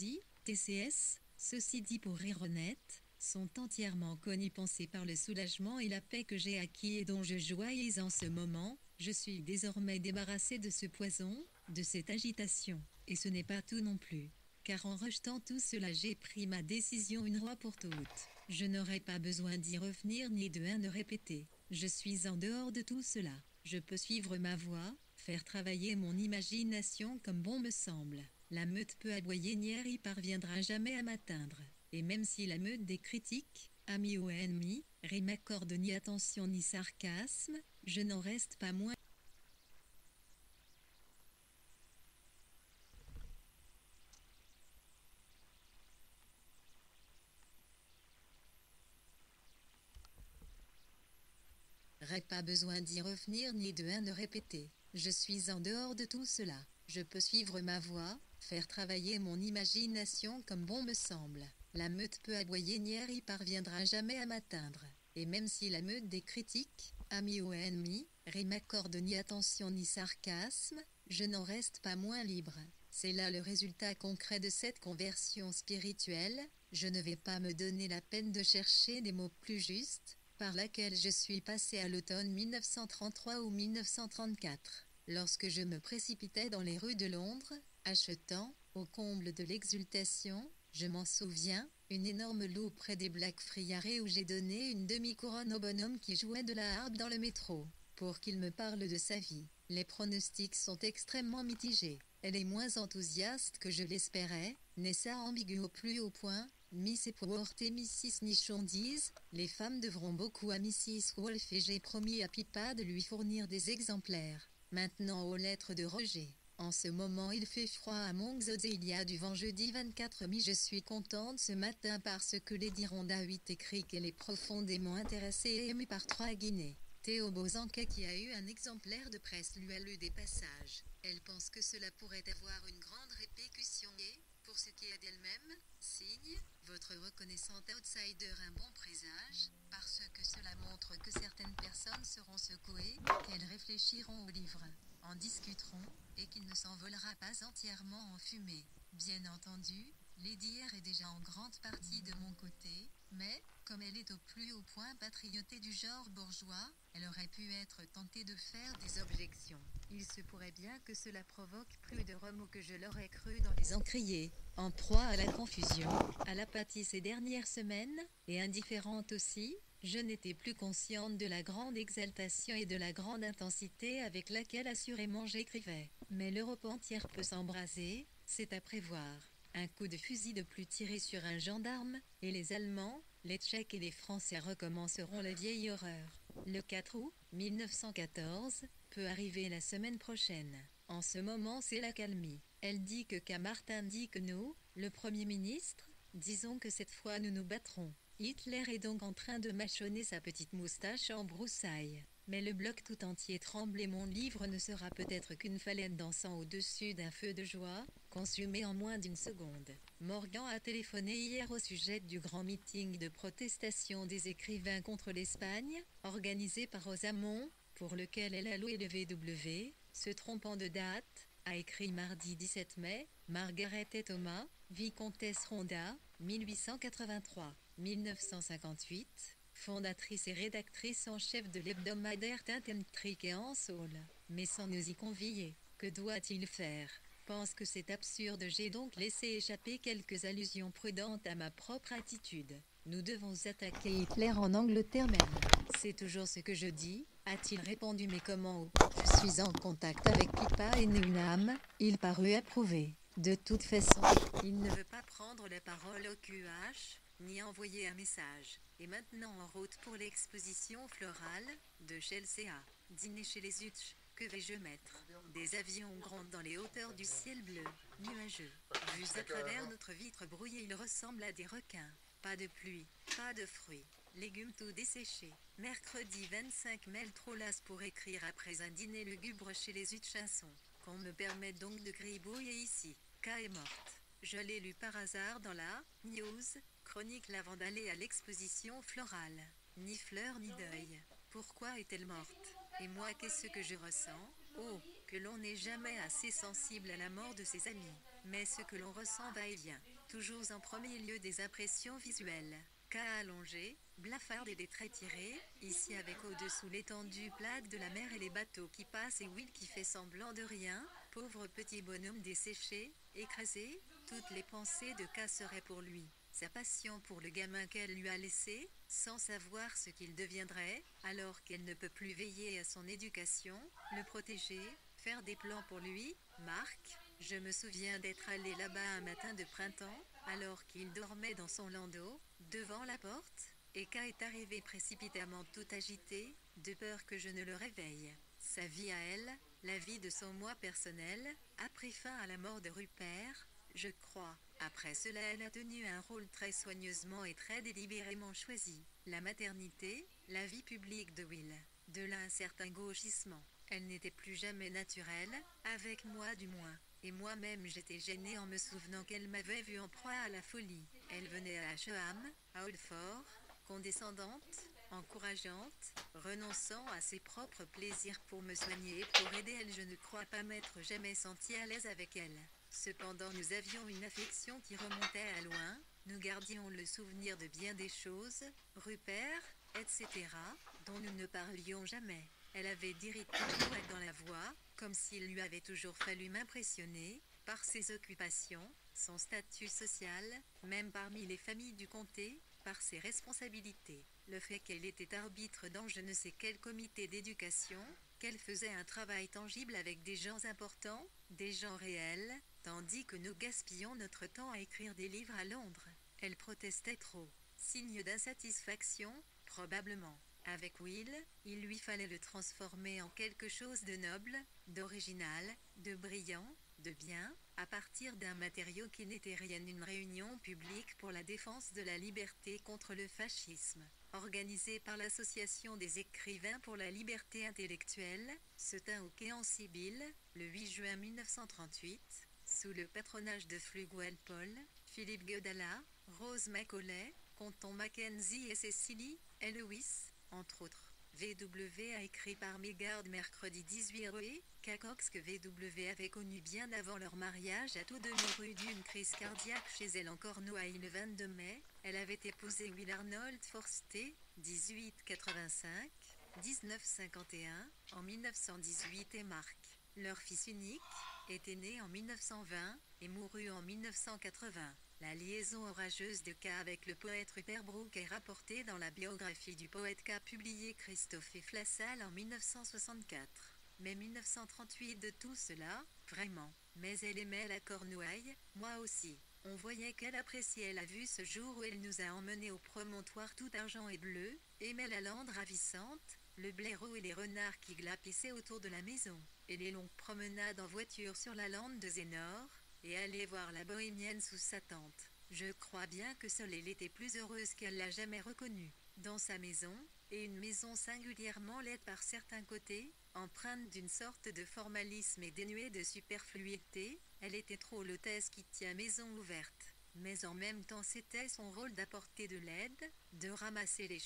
TCS, ceci dit pour rire honnête, sont entièrement connipensés par le soulagement et la paix que j'ai acquis et dont je jouis en ce moment. Je suis désormais débarrassé de ce poison, de cette agitation. Et ce n'est pas tout non plus. Car en rejetant tout cela j'ai pris ma décision une fois pour toutes. Je n'aurai pas besoin d'y revenir ni de répéter. Je suis en dehors de tout cela. Je peux suivre ma voie, faire travailler mon imagination comme bon me semble. La meute peut aboyer n'y parviendra jamais à m'atteindre. Et même si la meute des critiques, amis ou ennemis, m'accorde ni attention ni sarcasme, je n'en reste pas moins. Pas besoin d'y revenir ni de répéter. Je suis en dehors de tout cela. Je peux suivre ma voie, faire travailler mon imagination comme bon me semble. La meute peut aboyer n'y parviendra jamais à m'atteindre. Et même si la meute des critiques, amis ou ennemis, m'accorde ni attention ni sarcasme, je n'en reste pas moins libre. C'est là le résultat concret de cette conversion spirituelle. Je ne vais pas me donner la peine de chercher des mots plus justes, par laquelle je suis passé à l'automne 1933 ou 1934, lorsque je me précipitais dans les rues de Londres, achetant, au comble de l'exultation, je m'en souviens, une énorme loupe près des Blackfriars où j'ai donné une demi-couronne au bonhomme qui jouait de la harpe dans le métro, pour qu'il me parle de sa vie. Les pronostics sont extrêmement mitigés. Elle est moins enthousiaste que je l'espérais, n'est-ce ambigu au plus haut point. Miss Epworth et Mrs. Nichon disent, les femmes devront beaucoup à Mrs. Wolfe et j'ai promis à Pippa de lui fournir des exemplaires. Maintenant aux lettres de Roger. En ce moment il fait froid à Monkshood et il y a du vent jeudi 24 mai. Je suis contente ce matin parce que Lady Rhonda 8 écrit qu'elle est profondément intéressée et émue par 3 Guinées. Théo Bozanquet, qui a eu un exemplaire de presse, lui a lu des passages. Elle pense que cela pourrait avoir une grande répercussion et, pour ce qui est d'elle-même, signe, votre reconnaissante outsider un bon présage, parce que cela montre que certaines personnes seront secouées, qu'elles réfléchiront au livre, en discuteront, et qu'il ne s'envolera pas entièrement en fumée. Bien entendu, Lady R est déjà en grande partie de mon côté, mais, comme elle est au plus haut point patrioté du genre bourgeois, elle aurait pu être tentée de faire des objections. Il se pourrait bien que cela provoque plus de remous que je l'aurais cru dans les encriers. En proie à la confusion, à l'apathie ces dernières semaines, et indifférente aussi, je n'étais plus consciente de la grande exaltation et de la grande intensité avec laquelle assurément j'écrivais. Mais l'Europe entière peut s'embraser, c'est à prévoir. Un coup de fusil de plus tiré sur un gendarme, et les Allemands, les Tchèques et les Français recommenceront la vieille horreur. Le 4 août 1914 peut arriver la semaine prochaine. En ce moment, c'est l'accalmie. Elle dit que Martin dit que nous, le Premier ministre, disons que cette fois nous nous battrons. Hitler est donc en train de mâchonner sa petite moustache en broussailles. Mais le bloc tout entier tremble et mon livre ne sera peut-être qu'une phalène dansant au-dessus d'un feu de joie, consumé en moins d'une seconde. Morgan a téléphoné hier au sujet du grand meeting de protestation des écrivains contre l'Espagne, organisé par Rosamond, pour lequel elle a loué le VW, se trompant de date, a écrit mardi 17 mai, Margaret et Thomas, vicomtesse Ronda, 1883-1958, fondatrice et rédactrice en chef de l'hebdomadaire Tintentrick et en Saul. Mais sans nous y convier, que doit-il faire ? Pense que c'est absurde. J'ai donc laissé échapper quelques allusions prudentes à ma propre attitude. Nous devons attaquer Hitler en Angleterre même. C'est toujours ce que je dis, a-t-il répondu. Mais comment ? Je suis en contact avec Pippa et Newnham, il parut approuver. De toute façon, il ne veut pas prendre la parole au QH, ni envoyer un message. Et maintenant en route pour l'exposition florale de Chelsea. Dîner chez les Hutch. Que vais-je mettre ? Des avions grondent dans les hauteurs du ciel bleu, nuageux. Vus à travers notre vitre brouillée, ils ressemblent à des requins. Pas de pluie, pas de fruits, légumes tout desséchés. Mercredi 25 mai, trop lasse pour écrire après un dîner lugubre chez les Hutchinson. Qu'on me permette donc de gribouiller ici. K est morte. Je l'ai lu par hasard dans la News, chronique l'avant d'aller à l'exposition florale. Ni fleurs ni deuil. Pourquoi est-elle morte ? Et moi, qu'est-ce que je ressens ? Oh, que l'on n'est jamais assez sensible à la mort de ses amis. Mais ce que l'on ressent va et vient. Toujours en premier lieu des impressions visuelles. Cas allongé, blafarde et des traits tirés, ici avec au-dessous l'étendue plate de la mer et les bateaux qui passent et Will qui fait semblant de rien, pauvre petit bonhomme desséché, écrasé, toutes les pensées de K seraient pour lui. Sa passion pour le gamin qu'elle lui a laissé, sans savoir ce qu'il deviendrait, alors qu'elle ne peut plus veiller à son éducation, le protéger, faire des plans pour lui. Marc, je me souviens d'être allé là-bas un matin de printemps, alors qu'il dormait dans son landau, devant la porte, et K est arrivé précipitamment tout agité, de peur que je ne le réveille. Sa vie à elle, la vie de son moi personnel, a pris fin à la mort de Rupert, je crois. Après cela, elle a tenu un rôle très soigneusement et très délibérément choisi. La maternité, la vie publique de Will. De là un certain gauchissement. Elle n'était plus jamais naturelle, avec moi du moins. Et moi-même j'étais gênée en me souvenant qu'elle m'avait vue en proie à la folie. Elle venait à Asheham, à Oldfort, condescendante, encourageante, renonçant à ses propres plaisirs pour me soigner et pour aider. Elle, je ne crois pas m'être jamais sentie à l'aise avec elle. Cependant nous avions une affection qui remontait à loin, nous gardions le souvenir de bien des choses, Rupert, etc., dont nous ne parlions jamais. Elle avait d'irritants poètes dans la voix, comme s'il lui avait toujours fallu m'impressionner, par ses occupations, son statut social, même parmi les familles du comté, par ses responsabilités. Le fait qu'elle était arbitre dans je ne sais quel comité d'éducation, qu'elle faisait un travail tangible avec des gens importants, des gens réels, tandis que nous gaspillons notre temps à écrire des livres à Londres. Elle protestait trop. Signe d'insatisfaction, probablement. Avec Will, il lui fallait le transformer en quelque chose de noble, d'original, de brillant, de bien, à partir d'un matériau qui n'était rien, une réunion publique pour la défense de la liberté contre le fascisme. organisé par l'Association des écrivains pour la liberté intellectuelle, se tint au quai en Sibylle, le 8 juin 1938, sous le patronage de Flug Walpole, Philippe Guedalla, Rose Macaulay, Compton Mackenzie et Cecily L. Lewis, entre autres. VW a écrit par mégarde mercredi 18 juillet qu'Acox que VW avait connu bien avant leur mariage a tous deux mouru d'une crise cardiaque chez elle en Cornouailles le 22 mai. Elle avait épousé Will Arnold Forster, 1885-1951, en 1918 et Mark, leur fils unique, était né en 1920 et mourut en 1980. La liaison orageuse de K avec le poète Rupert Brooke est rapportée dans la biographie du poète K publiée Christophe et Flassal en 1964. Mais 1938 de tout cela, vraiment. Mais elle aimait la Cornouaille, moi aussi. On voyait qu'elle appréciait la vue ce jour où elle nous a emmenés au promontoire tout argent et bleu, aimait la lande ravissante, le blaireau et les renards qui glapissaient autour de la maison, et les longues promenades en voiture sur la lande de Zénor, et aller voir la bohémienne sous sa tente. Je crois bien que seule elle était plus heureuse qu'elle l'a jamais reconnue. Dans sa maison, et une maison singulièrement laide par certains côtés, empreinte d'une sorte de formalisme et dénuée de superfluité, elle était trop l'hôtesse qui tient maison ouverte. Mais en même temps c'était son rôle d'apporter de l'aide, de ramasser les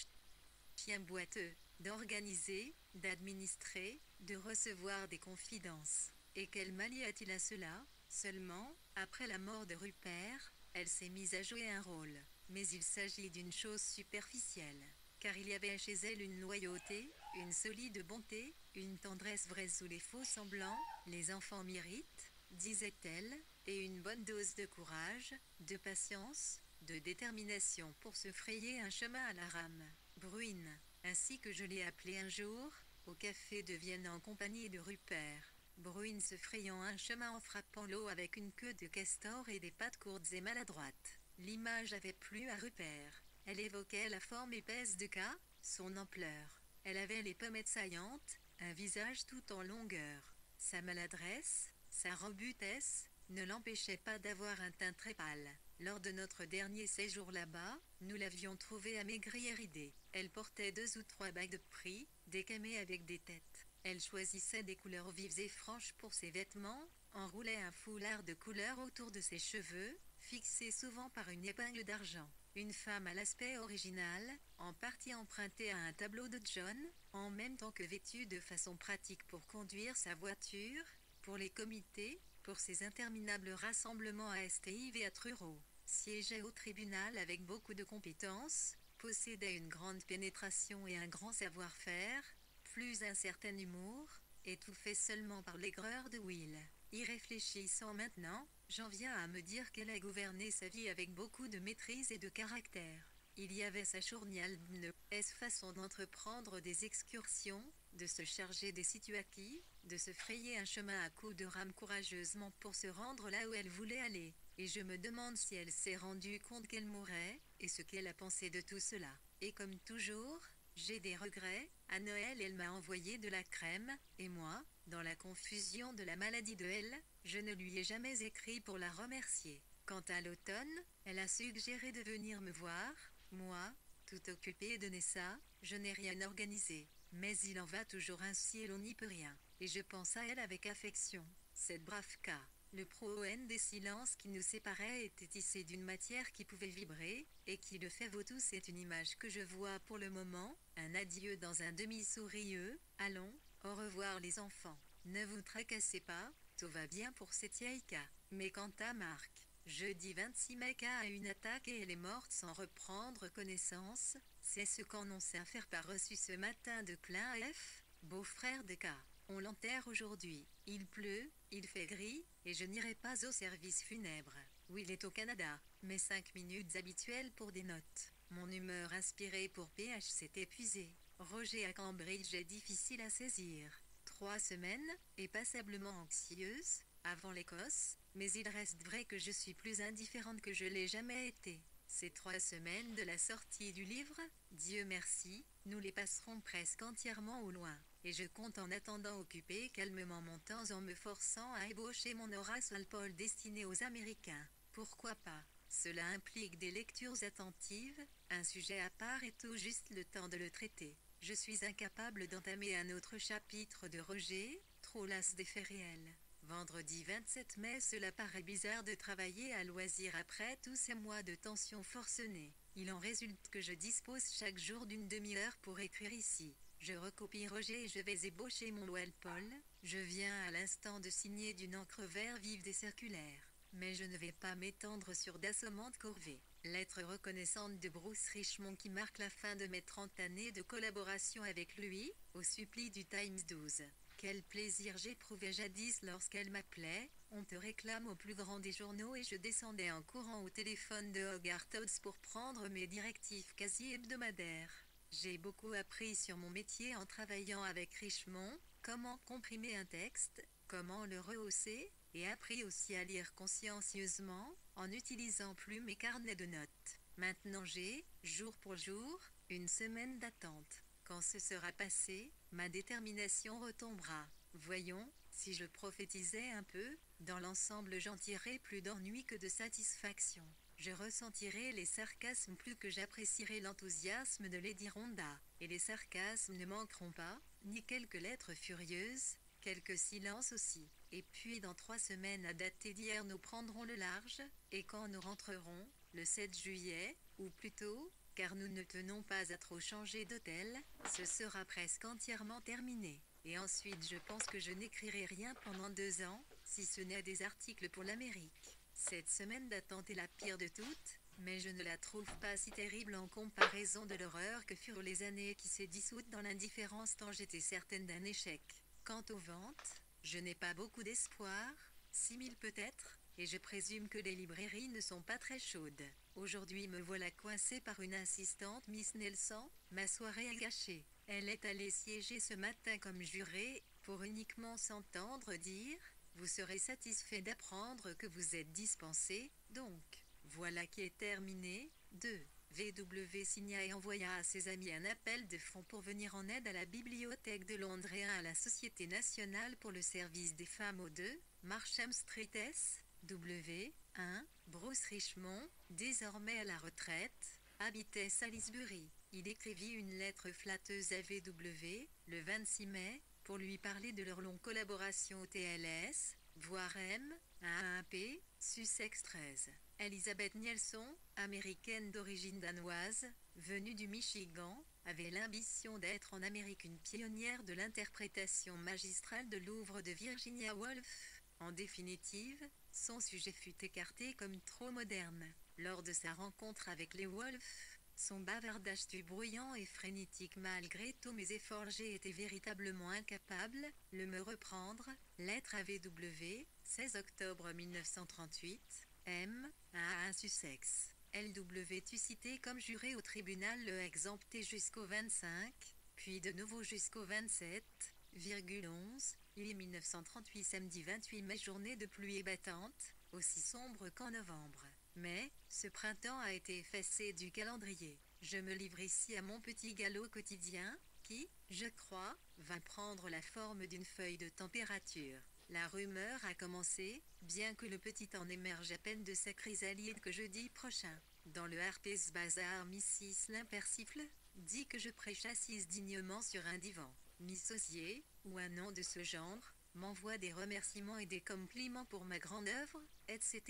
chiens boiteux, d'organiser, d'administrer, de recevoir des confidences. Et quel mal y a-t-il à cela? Seulement, après la mort de Rupert, elle s'est mise à jouer un rôle. Mais il s'agit d'une chose superficielle. Car il y avait chez elle une loyauté, une solide bonté, une tendresse vraie sous les faux semblants, les enfants méritent, disait-elle, et une bonne dose de courage, de patience, de détermination pour se frayer un chemin à la rame. Bruine, ainsi que je l'ai appelé un jour, au café de Vienne en compagnie de Rupert. Bruine se frayant un chemin en frappant l'eau avec une queue de castor et des pattes courtes et maladroites. L'image avait plu à Rupert. Elle évoquait la forme épaisse de K, son ampleur. Elle avait les pommettes saillantes, un visage tout en longueur. Sa maladresse, sa robustesse, ne l'empêchaient pas d'avoir un teint très pâle. Lors de notre dernier séjour là-bas, nous l'avions trouvée amaigrie et ridée. Elle portait 2 ou 3 bagues de prix, des camées avec des têtes. Elle choisissait des couleurs vives et franches pour ses vêtements, enroulait un foulard de couleur autour de ses cheveux, fixé souvent par une épingle d'argent. Une femme à l'aspect original, en partie empruntée à un tableau de John, en même temps que vêtue de façon pratique pour conduire sa voiture, pour les comités, pour ses interminables rassemblements à Estive et à Truro. Siégeait au tribunal avec beaucoup de compétences, possédait une grande pénétration et un grand savoir-faire, plus un certain humour, étouffé seulement par l'aigreur de Will. Y réfléchissant maintenant, j'en viens à me dire qu'elle a gouverné sa vie avec beaucoup de maîtrise et de caractère. Il y avait sa journalière façon d'entreprendre des excursions, de se charger des situations, de se frayer un chemin à coups de rame courageusement pour se rendre là où elle voulait aller. Et je me demande si elle s'est rendue compte qu'elle mourrait, et ce qu'elle a pensé de tout cela. Et comme toujours, j'ai des regrets. À Noël elle m'a envoyé de la crème, et moi, dans la confusion de la maladie de elle, je ne lui ai jamais écrit pour la remercier. Quant à l'automne, elle a suggéré de venir me voir. Moi, tout occupée de Nessa, je n'ai rien organisé. Mais il en va toujours ainsi et l'on n'y peut rien. Et je pense à elle avec affection. Cette brave K. Le proène des silences qui nous séparaient était tissé d'une matière qui pouvait vibrer, et qui le fait tous est une image que je vois pour le moment, un adieu dans un demi-sourieux, allons, au revoir les enfants. Ne vous tracassez pas, tout va bien pour cette vieille K. Mais quant à Marc, jeudi 26 mai K a une attaque et elle est morte sans reprendre connaissance, c'est ce qu'en on sait faire par reçu ce matin de Klein F, beau-frère de K. On l'enterre aujourd'hui. Il pleut, il fait gris, et je n'irai pas au service funèbre. Will est au Canada, mais 5 minutes habituelles pour des notes. Mon humeur inspirée pour PH s'est épuisée. Roger à Cambridge est difficile à saisir. 3 semaines, et passablement anxieuse, avant l'Écosse, mais il reste vrai que je suis plus indifférente que je l'ai jamais été. Ces 3 semaines de la sortie du livre, Dieu merci, nous les passerons presque entièrement au loin. Et je compte en attendant occuper calmement mon temps en me forçant à ébaucher mon Horace Walpole destiné aux Américains. Pourquoi pas? Cela implique des lectures attentives, Un sujet à part et tout juste le temps de le traiter. Je suis incapable d'entamer un autre chapitre de Roger, trop las des faits réels. Vendredi 27 mai, cela paraît bizarre de travailler à loisir après tous ces mois de tension forcenée. Il en résulte que je dispose chaque jour d'une demi-heure pour écrire ici. Je recopie Roger et je vais ébaucher mon Walpole. Je viens à l'instant de signer d'une encre vert vive des circulaires. Mais je ne vais pas m'étendre sur d'assommantes corvées. Lettre reconnaissante de Bruce Richmond qui marque la fin de mes 30 années de collaboration avec lui, au suppli du Times 12. Quel plaisir j'éprouvais jadis lorsqu'elle m'appelait, on te réclame au plus grand des journaux et je descendais en courant au téléphone de Hogarth pour prendre mes directives quasi hebdomadaires. J'ai beaucoup appris sur mon métier en travaillant avec Richmond, comment comprimer un texte, comment le rehausser, et appris aussi à lire consciencieusement, en utilisant plus mes carnets de notes. Maintenant j'ai, jour pour jour, une semaine d'attente. Quand ce sera passé, ma détermination retombera. Voyons, si je prophétisais un peu, dans l'ensemble j'en tirerai plus d'ennui que de satisfaction. Je ressentirai les sarcasmes plus que j'apprécierai l'enthousiasme de Lady Rhonda, et les sarcasmes ne manqueront pas, ni quelques lettres furieuses, quelques silences aussi. Et puis dans 3 semaines à dater d'hier nous prendrons le large, et quand nous rentrerons, le 7 juillet, ou plutôt, car nous ne tenons pas à trop changer d'hôtel, ce sera presque entièrement terminé. Et ensuite je pense que je n'écrirai rien pendant 2 ans, si ce n'est des articles pour l'Amérique. Cette semaine d'attente est la pire de toutes, mais je ne la trouve pas si terrible en comparaison de l'horreur que furent les années qui s'est dissoute dans l'indifférence tant j'étais certaine d'un échec. Quant aux ventes, je n'ai pas beaucoup d'espoir, 6000 peut-être, et je présume que les librairies ne sont pas très chaudes. Aujourd'hui me voilà coincée par une insistante Miss Nelson, ma soirée est gâchée. Elle est allée siéger ce matin comme jurée, pour uniquement s'entendre dire « Vous serez satisfait d'apprendre que vous êtes dispensé, donc. » Voilà qui est terminé. 2. VW signa et envoya à ses amis un appel de fonds pour venir en aide à la Bibliothèque de Londres et 1 à la Société nationale pour le service des femmes au 2, Marsham Street S. W. 1. Bruce Richmond, désormais à la retraite, habitait Salisbury. Il écrivit une lettre flatteuse à VW, le 26 mai, pour lui parler de leur longue collaboration au TLS, voire M, à 1P, Sussex 13. Elizabeth Nielsen, américaine d'origine danoise, venue du Michigan, avait l'ambition d'être en Amérique une pionnière de l'interprétation magistrale de l'œuvre de Virginia Woolf. En définitive, son sujet fut écarté comme trop moderne. Lors de sa rencontre avec les Woolf, son bavardage fut bruyant et frénétique malgré tous mes efforts. J'ai été véritablement incapable de me reprendre. Lettre à VW, 16 octobre 1938, M, à 1 Sussex. LW tu cité comme juré au tribunal le exempté jusqu'au 25, puis de nouveau jusqu'au 27,11, juillet 1938 samedi 28 mai journée de pluie battante, aussi sombre qu'en novembre. Mais, ce printemps a été effacé du calendrier. Je me livre ici à mon petit galop quotidien, qui, je crois, va prendre la forme d'une feuille de température. La rumeur a commencé, bien que le petit en émerge à peine de sa chrysalide que jeudi prochain. Dans le Harper's Bazaar, Mrs. Limpersifle dit que je prêche assise dignement sur un divan. Miss Osier, ou un nom de ce genre, m'envoie des remerciements et des compliments pour ma grande œuvre, etc.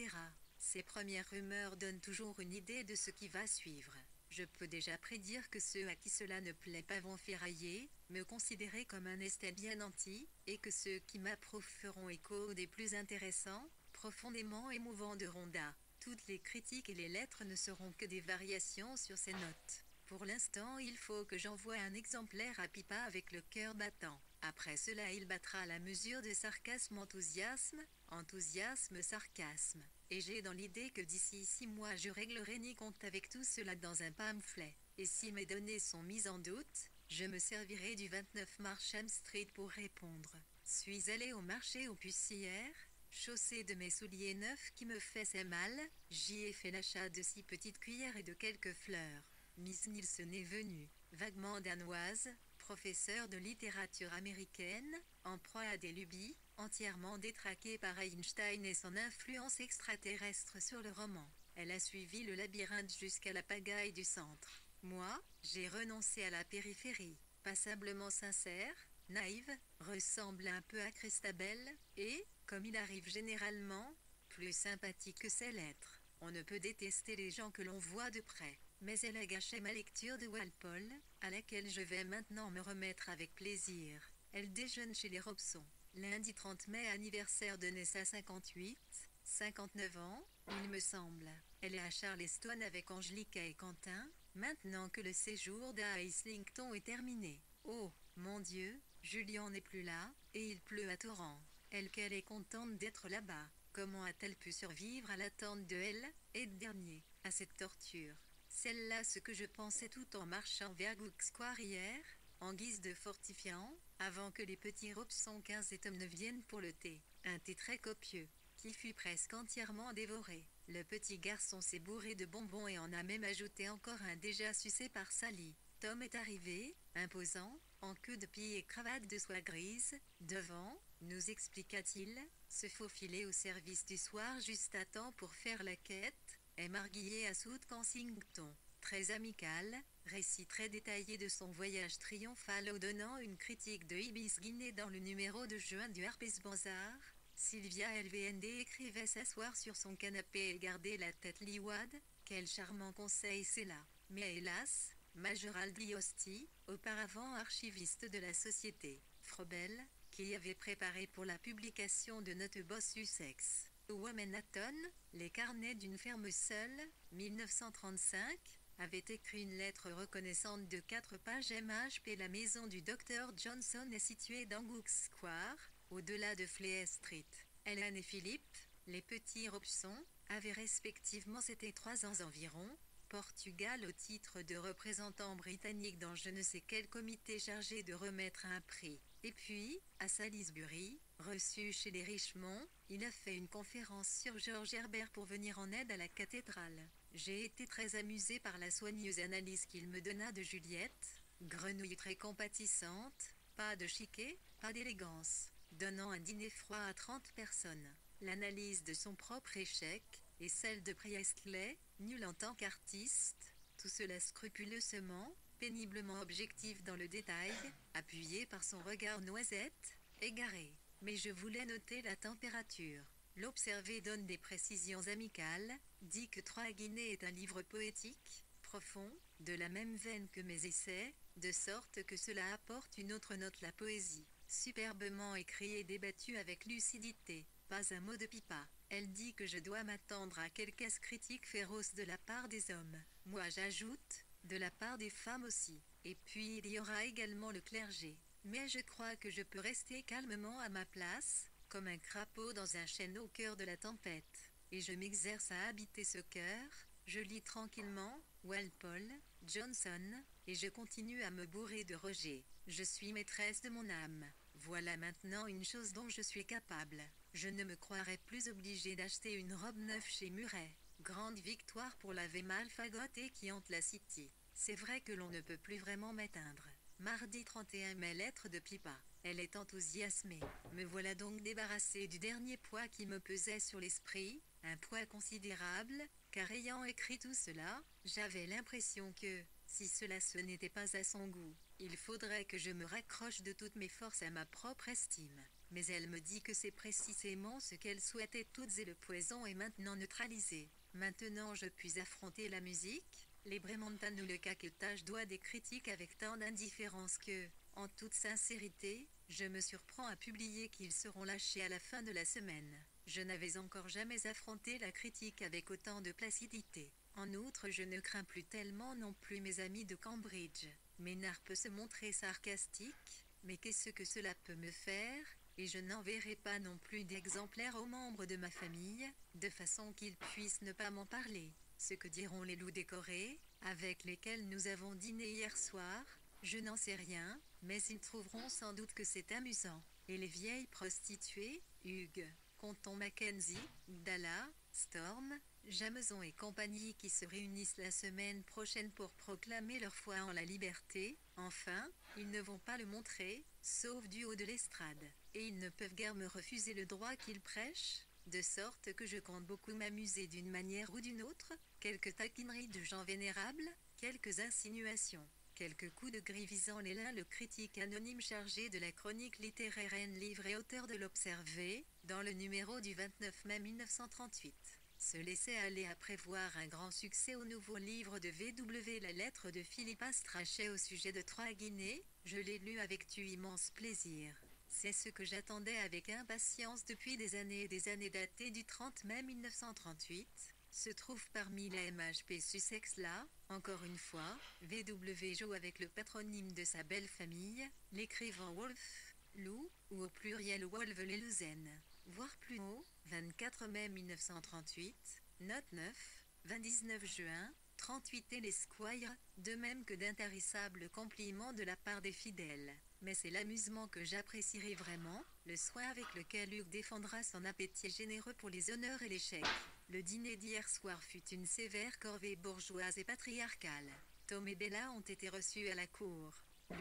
Ces premières rumeurs donnent toujours une idée de ce qui va suivre. Je peux déjà prédire que ceux à qui cela ne plaît pas vont ferrailler, me considérer comme un esthète bien nanti, et que ceux qui m'approuvent feront écho des plus intéressants, profondément émouvants de Rhonda. Toutes les critiques et les lettres ne seront que des variations sur ces notes. Pour l'instant, il faut que j'envoie un exemplaire à Pippa avec le cœur battant. Après cela, il battra à la mesure de sarcasme-enthousiasme, enthousiasme-sarcasme. Et j'ai dans l'idée que d'ici 6 mois je réglerai ni compte avec tout cela dans un pamphlet. Et si mes données sont mises en doute, je me servirai du 29 Marsham Street pour répondre. Suis allé au marché aux puces hier, chaussé de mes souliers neufs qui me faisaient mal, j'y ai fait l'achat de 6 petites cuillères et de quelques fleurs. Miss Nielsen est venue, vaguement danoise, professeure de littérature américaine, en proie à des lubies, entièrement détraquée par Einstein et son influence extraterrestre sur le roman. Elle a suivi le labyrinthe jusqu'à la pagaille du centre. Moi, j'ai renoncé à la périphérie. Passablement sincère, naïve, ressemble un peu à Christabel, et, comme il arrive généralement, plus sympathique que sait l'être. On ne peut détester les gens que l'on voit de près. Mais elle a gâché ma lecture de Walpole, à laquelle je vais maintenant me remettre avec plaisir. Elle déjeune chez les Robson. Lundi 30 mai, anniversaire de Nessa 59 ans, il me semble. Elle est à Charleston avec Angelica et Quentin, maintenant que le séjour d'à Islington est terminé. Oh, mon Dieu, Julian n'est plus là, et il pleut à torrents. Qu'elle est contente d'être là-bas. Comment a-t-elle pu survivre à l'attente de elle, et dernier, à cette torture? Celle-là, ce que je pensais tout en marchant vers Cook Square hier, en guise de fortifiant, avant que les petits Robson 15 et Tom ne viennent pour le thé. Un thé très copieux, qui fut presque entièrement dévoré. Le petit garçon s'est bourré de bonbons et en a même ajouté encore un déjà sucé par Sally. Tom est arrivé, imposant, en queue de pied et cravate de soie grise, devant, nous expliqua-t-il, se faufiler au service du soir juste à temps pour faire la quête, est marguillé à South Kensington. Très amical, récit très détaillé de son voyage triomphal donnant une critique de Ibis Guinée dans le numéro de juin du Harper's Bazaar. Sylvia LVND écrivait s'asseoir sur son canapé et garder la tête liwade. Quel charmant conseil c'est là. Mais hélas, Major Diosti, auparavant archiviste de la société Frobel, qui avait préparé pour la publication de Notre Boss Sussex, Womenhaton, les carnets d'une ferme seule, 1935, avait écrit une lettre reconnaissante de 4 pages MHP. La maison du docteur Johnson est située dans Cook Square, au-delà de Fleet Street. Hélène et Philippe, les petits Robson, avaient respectivement 7 et 3 ans environ, Portugal au titre de représentant britannique dans je ne sais quel comité chargé de remettre un prix. Et puis, à Salisbury, reçu chez les Richmond, il a fait une conférence sur George Herbert pour venir en aide à la cathédrale. J'ai été très amusée par la soigneuse analyse qu'il me donna de Juliette, grenouille très compatissante, pas de chiquet, pas d'élégance, donnant un dîner froid à 30 personnes. L'analyse de son propre échec, et celle de Priestley, nul en tant qu'artiste, tout cela scrupuleusement, péniblement objectif dans le détail, appuyé par son regard noisette, égaré. Mais je voulais noter la température. L'observer donne des précisions amicales, dit que Trois Guinées est un livre poétique, profond, de la même veine que mes essais, de sorte que cela apporte une autre note la poésie. Superbement écrit et débattu avec lucidité, pas un mot de pipa. Elle dit que je dois m'attendre à quelques critiques féroces de la part des hommes. Moi j'ajoute, de la part des femmes aussi. Et puis il y aura également le clergé. Mais je crois que je peux rester calmement à ma place, comme un crapaud dans un chêne au cœur de la tempête. Et je m'exerce à habiter ce cœur, je lis tranquillement, Walpole, Johnson, et je continue à me bourrer de Roger. Je suis maîtresse de mon âme. Voilà maintenant une chose dont je suis capable. Je ne me croirais plus obligée d'acheter une robe neuve chez Murray. Grande victoire pour la mal fagotée qui hante la City. C'est vrai que l'on ne peut plus vraiment m'éteindre. Mardi 31 mai, lettre de Pippa. Elle est enthousiasmée. Me voilà donc débarrassée du dernier poids qui me pesait sur l'esprit, un poids considérable, car ayant écrit tout cela, j'avais l'impression que, si cela ce n'était pas à son goût, il faudrait que je me raccroche de toutes mes forces à ma propre estime. Mais elle me dit que c'est précisément ce qu'elle souhaitait toutes et le poison est maintenant neutralisé. Maintenant je puis affronter la musique, les Bremontan ou le caquetage doit des critiques avec tant d'indifférence que, en toute sincérité, je me surprends à publier qu'ils seront lâchés à la fin de la semaine. Je n'avais encore jamais affronté la critique avec autant de placidité. En outre, je ne crains plus tellement non plus mes amis de Cambridge. Ménard peut se montrer sarcastique, mais qu'est-ce que cela peut me faire? Et je n'enverrai pas non plus d'exemplaires aux membres de ma famille, de façon qu'ils puissent ne pas m'en parler. Ce que diront les loups décorés, avec lesquels nous avons dîné hier soir, je n'en sais rien, mais ils trouveront sans doute que c'est amusant. Et les vieilles prostituées, Hugues, Compton Mackenzie, Dalla, Storm, Jameson et compagnie qui se réunissent la semaine prochaine pour proclamer leur foi en la liberté, enfin, ils ne vont pas le montrer, sauf du haut de l'estrade. Et ils ne peuvent guère me refuser le droit qu'ils prêchent. de sorte que je compte beaucoup m'amuser d'une manière ou d'une autre, quelques taquineries de gens vénérables, quelques insinuations, quelques coups de gris visant les l'un le critique anonyme chargé de la chronique littéraire N livre et auteur de l'Observé, dans le numéro du 29 mai 1938. Se laisser aller à prévoir un grand succès au nouveau livre de V.W. La lettre de Philippe Astrachet au sujet de Trois Guinées, je l'ai lu avec immense plaisir. C'est ce que j'attendais avec impatience depuis des années et des années datées du 30 mai 1938. Se trouve parmi la MHP Sussex là, encore une fois, V.W. joue avec le patronyme de sa belle famille, l'écrivain Wolf, Lou, ou au pluriel Wolve-les-Louzen. Voir plus haut, 24 mai 1938, note 9, 29 juin, 38 et l'Esquire, de même que d'intarissables compliments de la part des fidèles. Mais c'est l'amusement que j'apprécierai vraiment, le soin avec lequel Hugues défendra son appétit généreux pour les honneurs et les chèques. Le dîner d'hier soir fut une sévère corvée bourgeoise et patriarcale. Tom et Bella ont été reçus à la cour.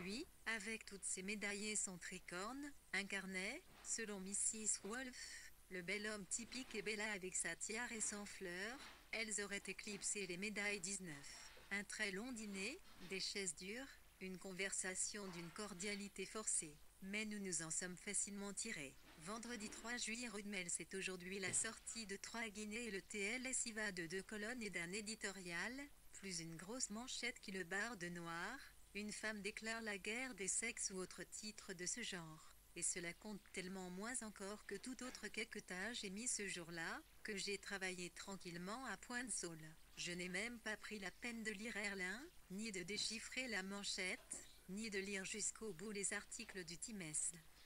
Lui, avec toutes ses médailles et son tricorne, incarnait, selon Mrs. Wolfe, le bel homme typique et Bella avec sa tiare et son fleur, elles auraient éclipsé les médailles 19. Un très long dîner, des chaises dures, une conversation d'une cordialité forcée. Mais nous nous en sommes facilement tirés. Vendredi 3 juillet Rudmel c'est aujourd'hui la sortie de Trois Guinées et le TLS y va de 2 colonnes et d'un éditorial, plus une grosse manchette qui le barre de noir. Une femme déclare la guerre des sexes ou autre titre de ce genre. Et cela compte tellement moins encore que tout autre qu'équetage émis ce jour-là, que j'ai travaillé tranquillement à point de saule. Je n'ai même pas pris la peine de lire Erlin, ni de déchiffrer la manchette, ni de lire jusqu'au bout les articles du Times.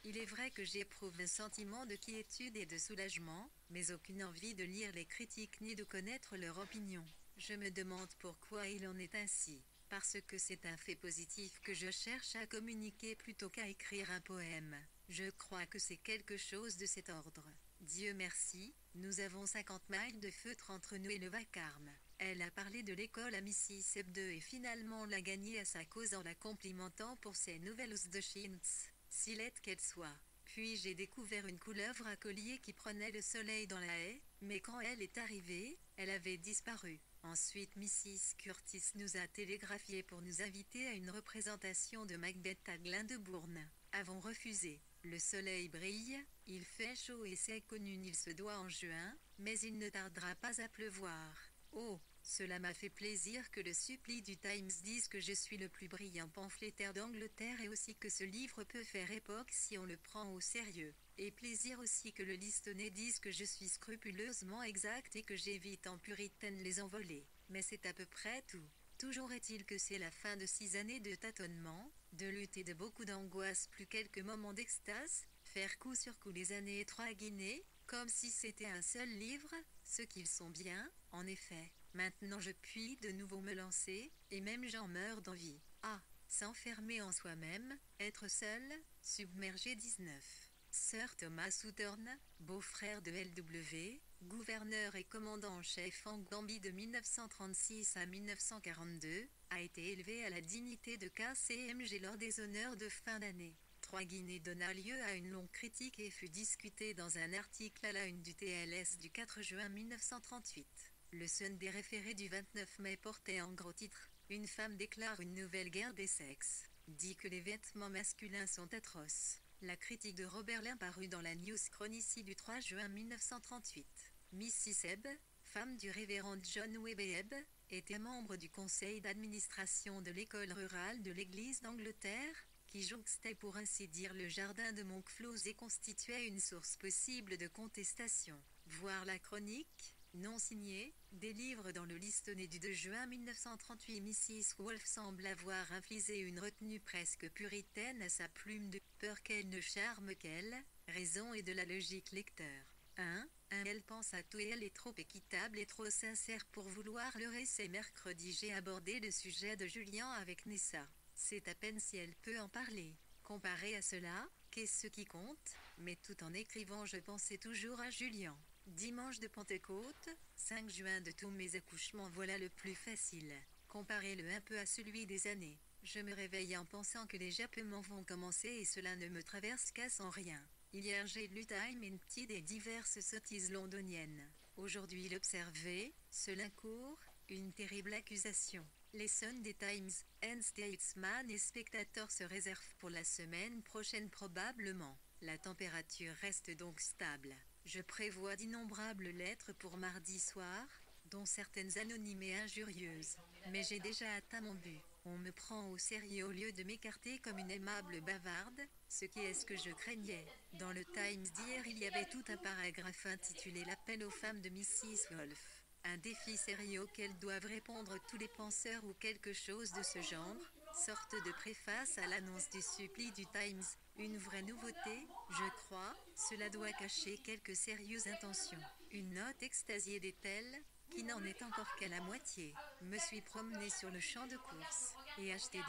Il est vrai que j'éprouve un sentiment de quiétude et de soulagement, mais aucune envie de lire les critiques ni de connaître leur opinion. Je me demande pourquoi il en est ainsi. Parce que c'est un fait positif que je cherche à communiquer plutôt qu'à écrire un poème. Je crois que c'est quelque chose de cet ordre. Dieu merci, nous avons 50 miles de feutre entre nous et le vacarme. Elle a parlé de l'école à Mississippi et finalement l'a gagnée à sa cause en la complimentant pour ses nouvelles housses de chintz, si laide qu'elle soit. Puis j'ai découvert une couleuvre à collier qui prenait le soleil dans la haie, mais quand elle est arrivée, elle avait disparu. Ensuite Mrs. Curtis nous a télégraphié pour nous inviter à une représentation de Macbeth à Glyndebourne. Avons refusé. Le soleil brille, il fait chaud et c'est connu il se doit en juin, mais il ne tardera pas à pleuvoir. Oh, cela m'a fait plaisir que le suppli du Times dise que je suis le plus brillant pamphlétaire d'Angleterre et aussi que ce livre peut faire époque si on le prend au sérieux. Et plaisir aussi que le listonné dise que je suis scrupuleusement exact et que j'évite en puritaine les envolées. Mais c'est à peu près tout. Toujours est-il que c'est la fin de 6 années de tâtonnement, de lutte et de beaucoup d'angoisse plus quelques moments d'extase, faire coup sur coup les années et Trois Guinées, comme si c'était un seul livre, ce qu'ils sont bien, en effet. Maintenant je puis de nouveau me lancer, et même j'en meurs d'envie. Ah, s'enfermer en soi-même, être seul, submergé 19. Sir Thomas Hawthorne, beau-frère de L.W., gouverneur et commandant en chef en Gambie de 1936 à 1942, a été élevé à la dignité de KCMG lors des honneurs de fin d'année. Trois Guinées donna lieu à une longue critique et fut discutée dans un article à la une du TLS du 4 juin 1938. Le Sun des référés du 29 mai portait en gros titre « Une femme déclare une nouvelle guerre des sexes, dit que les vêtements masculins sont atroces ». La critique de Robert Lin parut dans la News Chronicie du 3 juin 1938. Mrs. Ebb, femme du révérend John Webb, était membre du conseil d'administration de l'école rurale de l'Église d'Angleterre, qui jouxtait pour ainsi dire le jardin de Monkflose et constituait une source possible de contestation. Voir la chronique, non signée, des livres dans le listonné du 2 juin 1938. Mrs. Wolfe semble avoir infligé une retenue presque puritaine à sa plume de peur qu'elle ne charme qu'elle, raison et de la logique lecteur. 1. Elle pense à tout et elle est trop équitable et trop sincère pour vouloir leurrer. C'est mercredi j'ai abordé le sujet de Julien avec Nessa. C'est à peine si elle peut en parler. Comparé à cela, qu'est-ce qui compte? Mais tout en écrivant je pensais toujours à Julien. Dimanche de Pentecôte, 5 juin de tous mes accouchements voilà le plus facile. Comparez-le un peu à celui des années. Je me réveille en pensant que les jappements vont commencer et cela ne me traverse qu'à sans rien. Hier j'ai lu Time Instead et diverses sottises londoniennes. Aujourd'hui l'Observer, cela court, une terrible accusation. Les Sunday Times, and Statesman et Spectator se réservent pour la semaine prochaine probablement. La température reste donc stable. Je prévois d'innombrables lettres pour mardi soir, dont certaines anonymes et injurieuses. Mais j'ai déjà atteint mon but. On me prend au sérieux au lieu de m'écarter comme une aimable bavarde, ce qui est ce que je craignais. Dans le Times d'hier il y avait tout un paragraphe intitulé «L'appel aux femmes de Mrs. Wolf». Un défi sérieux auquel doivent répondre tous les penseurs ou quelque chose de ce genre, sorte de préface à l'annonce du supplie du Times. Une vraie nouveauté, je crois, cela doit cacher quelques sérieuses intentions. Une note extasiée d'Ethel, qui n'en est encore qu'à la moitié. Me suis promené sur le champ de course, et acheté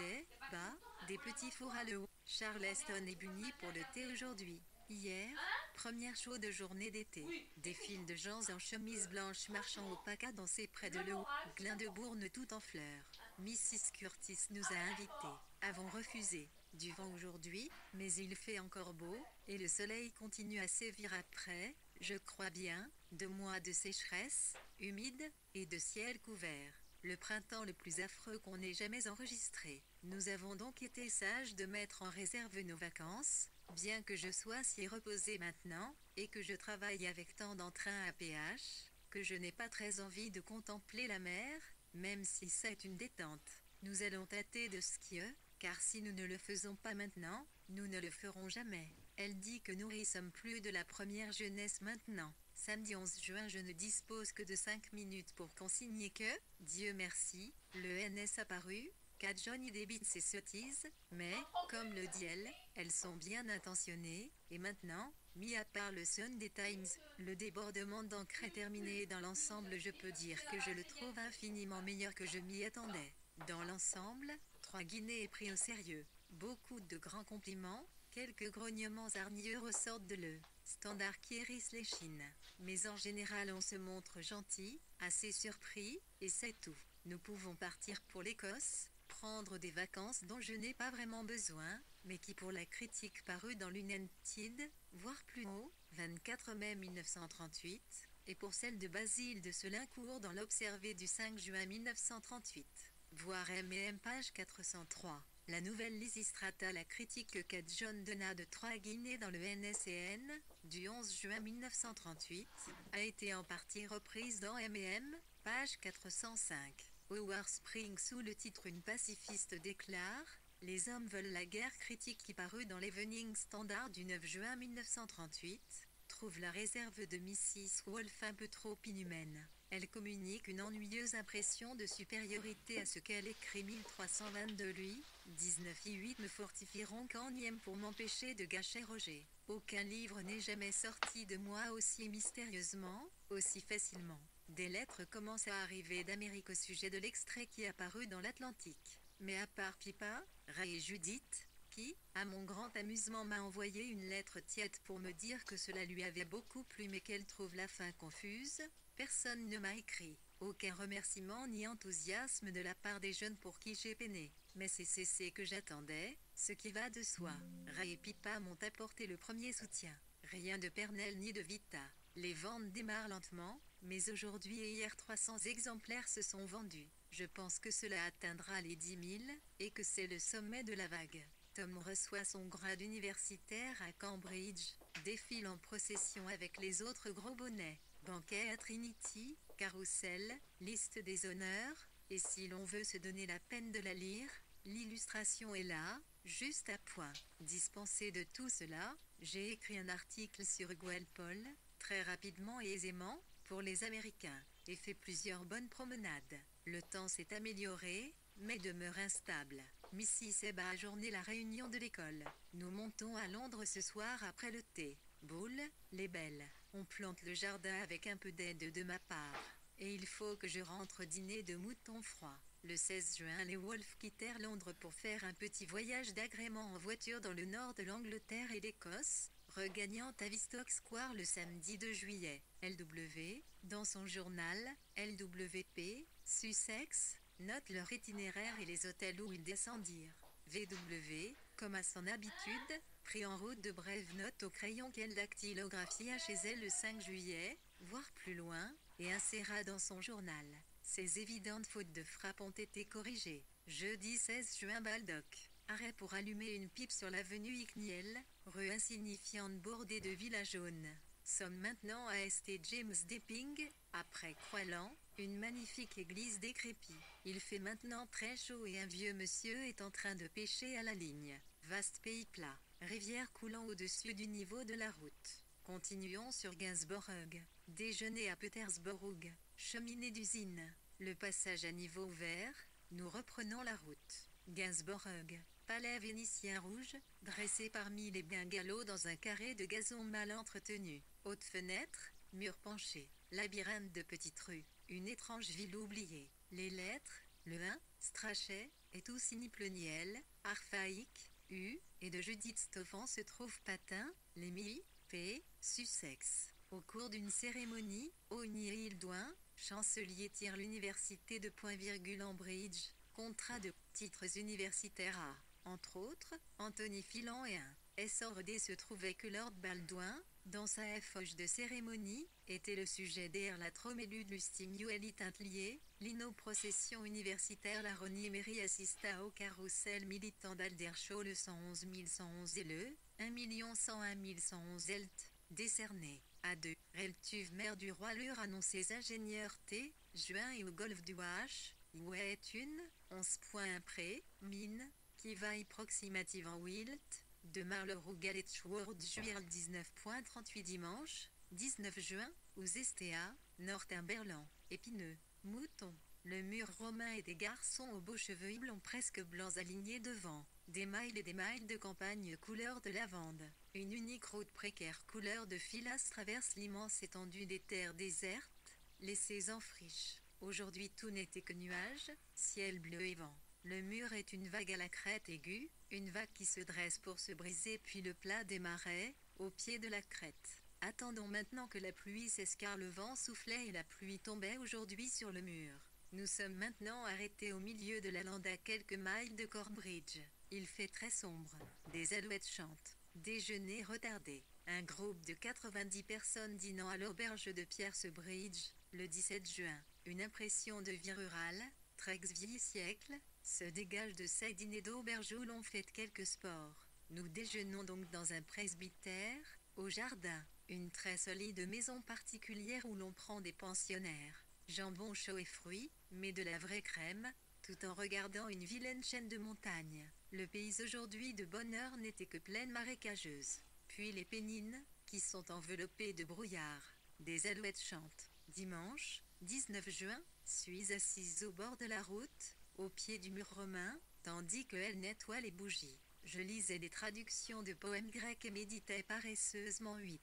des petits fours à l'eau. Charleston est Bunny pour le thé aujourd'hui. Hier, première chaude journée d'été. Des files de gens en chemise blanche marchant au pas cadencé près de l'eau, Glyndebourne tout en fleurs. Mrs. Curtis nous a invités. Avons refusé. Du vent aujourd'hui, mais il fait encore beau, et le soleil continue à sévir après, je crois bien, 2 mois de sécheresse, humide, et de ciel couvert. Le printemps le plus affreux qu'on ait jamais enregistré. Nous avons donc été sages de mettre en réserve nos vacances, bien que je sois si reposé maintenant, et que je travaille avec tant d'entrain à péage, que je n'ai pas très envie de contempler la mer, même si c'est une détente. Nous allons tâter de skieux, car si nous ne le faisons pas maintenant, nous ne le ferons jamais. Elle dit que nous y sommes plus de la première jeunesse maintenant. Samedi 11 juin je ne dispose que de 5 minutes pour consigner que, Dieu merci, le NS a paru, qu'à Johnny débite ses sottises, mais, comme le dit elle, elles sont bien intentionnées, et maintenant, mis à part le Sunday Times, le débordement d'encre est terminé et dans l'ensemble je peux dire que je le trouve infiniment meilleur que je m'y attendais. Dans l'ensemble, 3 guinées est pris au sérieux. Beaucoup de grands compliments, quelques grognements hargneux ressortent de le Standard qui hérisse les chines. Mais en général on se montre gentil, assez surpris, et c'est tout. Nous pouvons partir pour l'Écosse, prendre des vacances dont je n'ai pas vraiment besoin, mais qui pour la critique parue dans l'United, voire plus haut, 24 mai 1938, et pour celle de Basile de Selincourt dans l'Observer du 5 juin 1938. Voir M&M page 403. La nouvelle Lysistrata la critique qu'a John Donat de 3 Guinées dans le NSCN, du 11 juin 1938, a été en partie reprise dans M&M, page 405. Howard Spring sous le titre Une pacifiste déclare « Les hommes veulent la guerre » critique qui parut dans l'Evening Standard du 9 juin 1938, trouve la réserve de Mrs. Wolf un peu trop inhumaine. Elle communique une ennuyeuse impression de supériorité à ce qu'elle écrit 1322 lui, 19 me fortifieront quand n'y aime pour m'empêcher de gâcher Roger. Aucun livre n'est jamais sorti de moi aussi mystérieusement, aussi facilement. Des lettres commencent à arriver d'Amérique au sujet de l'extrait qui apparut dans l'Atlantique. Mais à part Pippa, Ray et Judith, qui, à mon grand amusement m'a envoyé une lettre tiède pour me dire que cela lui avait beaucoup plu mais qu'elle trouve la fin confuse, personne ne m'a écrit. Aucun remerciement ni enthousiasme de la part des jeunes pour qui j'ai peiné. Mais c'est ce que j'attendais, ce qui va de soi. Ray et Pippa m'ont apporté le premier soutien. Rien de Pernel ni de Vita. Les ventes démarrent lentement, mais aujourd'hui et hier 300 exemplaires se sont vendus. Je pense que cela atteindra les 10 000, et que c'est le sommet de la vague. Tom reçoit son grade universitaire à Cambridge, défile en procession avec les autres gros bonnets. Banquet à Trinity, carrousel, liste des honneurs, et si l'on veut se donner la peine de la lire, l'illustration est là, juste à point. Dispensé de tout cela, j'ai écrit un article sur Walpole, très rapidement et aisément, pour les Américains, et fait plusieurs bonnes promenades. Le temps s'est amélioré, mais demeure instable. Mrs. Ebb a ajourné la réunion de l'école. Nous montons à Londres ce soir après le thé. Boule, les belles. On plante le jardin avec un peu d'aide de ma part. Et il faut que je rentre dîner de moutons froids. Le 16 juin, les Wolf quittèrent Londres pour faire un petit voyage d'agrément en voiture dans le nord de l'Angleterre et l'Écosse, regagnant Tavistock Square le samedi 2 juillet. LW, dans son journal, LWP, Sussex, note leur itinéraire et les hôtels où ils descendirent. VW, comme à son habitude, prit en route de brèves notes au crayon qu'elle dactylographia chez elle le 5 juillet, voire plus loin, et inséra dans son journal. Ces évidentes fautes de frappe ont été corrigées. Jeudi 16 juin Baldock. Arrêt pour allumer une pipe sur l'avenue Ickniel, rue insignifiante bordée de villas jaunes. Sommes maintenant à St. James Depping, après Croixland, une magnifique église décrépite. Il fait maintenant très chaud et un vieux monsieur est en train de pêcher à la ligne. Vaste pays plat, rivière coulant au-dessus du niveau de la route. Continuons sur Gainsborough. Déjeuner à Petersburg. Cheminée d'usine. Le passage à niveau ouvert. Nous reprenons la route. Gainsborough. Palais vénitien rouge, dressé parmi les bungalows dans un carré de gazon mal entretenu. Haute fenêtre, mur penché. Labyrinthe de petites rues. Une étrange ville oubliée. Les lettres, le 1, Strachey, et tout signiploniel, archaïque, U, et de Judith Stoffan se trouve Patin, Lémy, P, Sussex. Au cours d'une cérémonie, O'Neill-Douin, chancelier tire l'université de Point-Virgule-en-Bridge, contrat de titres universitaires à, entre autres, Anthony Filan et un SORD se trouvait que Lord Baldwin, dans sa effoge de cérémonie, était le sujet d'Air la Tromélude Lustimuelit Intlier, l'ino-procession universitaire la Roni Emery assista au carrousel militant d'Aldershot le 111 111 et le 1 101 111 Elt, décerné à 2. Reltuve maire du roi leur annoncés ingénieurs T, juin et au golfe du H, ouais est une, 11 points près, mine, qui vaille proximative en Wilt, de Marlborough Galletchworth juillet 19.38 dimanche, 19 juin, aux STA, Northumberland, épineux, mouton, le mur romain et des garçons aux beaux cheveux blonds presque blancs alignés devant, des miles et des miles de campagne couleur de lavande, une unique route précaire couleur de filasse traverse l'immense étendue des terres désertes, laissées en friche. Aujourd'hui tout n'était que nuages, ciel bleu et vent. Le mur est une vague à la crête aiguë, une vague qui se dresse pour se briser puis le plat des marais, au pied de la crête. Attendons maintenant que la pluie cesse car le vent soufflait et la pluie tombait aujourd'hui sur le mur. Nous sommes maintenant arrêtés au milieu de la lande à quelques miles de Corbridge. Il fait très sombre. Des alouettes chantent. Déjeuner retardé. Un groupe de 90 personnes dînant à l'auberge de Piercebridge, le 17 juin. Une impression de vie rurale, très vieil siècle, se dégage de ces dîners d'auberge où l'on fait quelques sports. Nous déjeunons donc dans un presbytère, au jardin, une très solide maison particulière où l'on prend des pensionnaires. Jambon chaud et fruits, mais de la vraie crème, tout en regardant une vilaine chaîne de montagnes. Le pays aujourd'hui de bonne heure n'était que plaine marécageuse. Puis les Pennines, qui sont enveloppées de brouillard. Des alouettes chantent. Dimanche, 19 juin, suis assise au bord de la route, au pied du mur romain, tandis qu'elle nettoie les bougies. Je lisais des traductions de poèmes grecs et méditais paresseusement 8.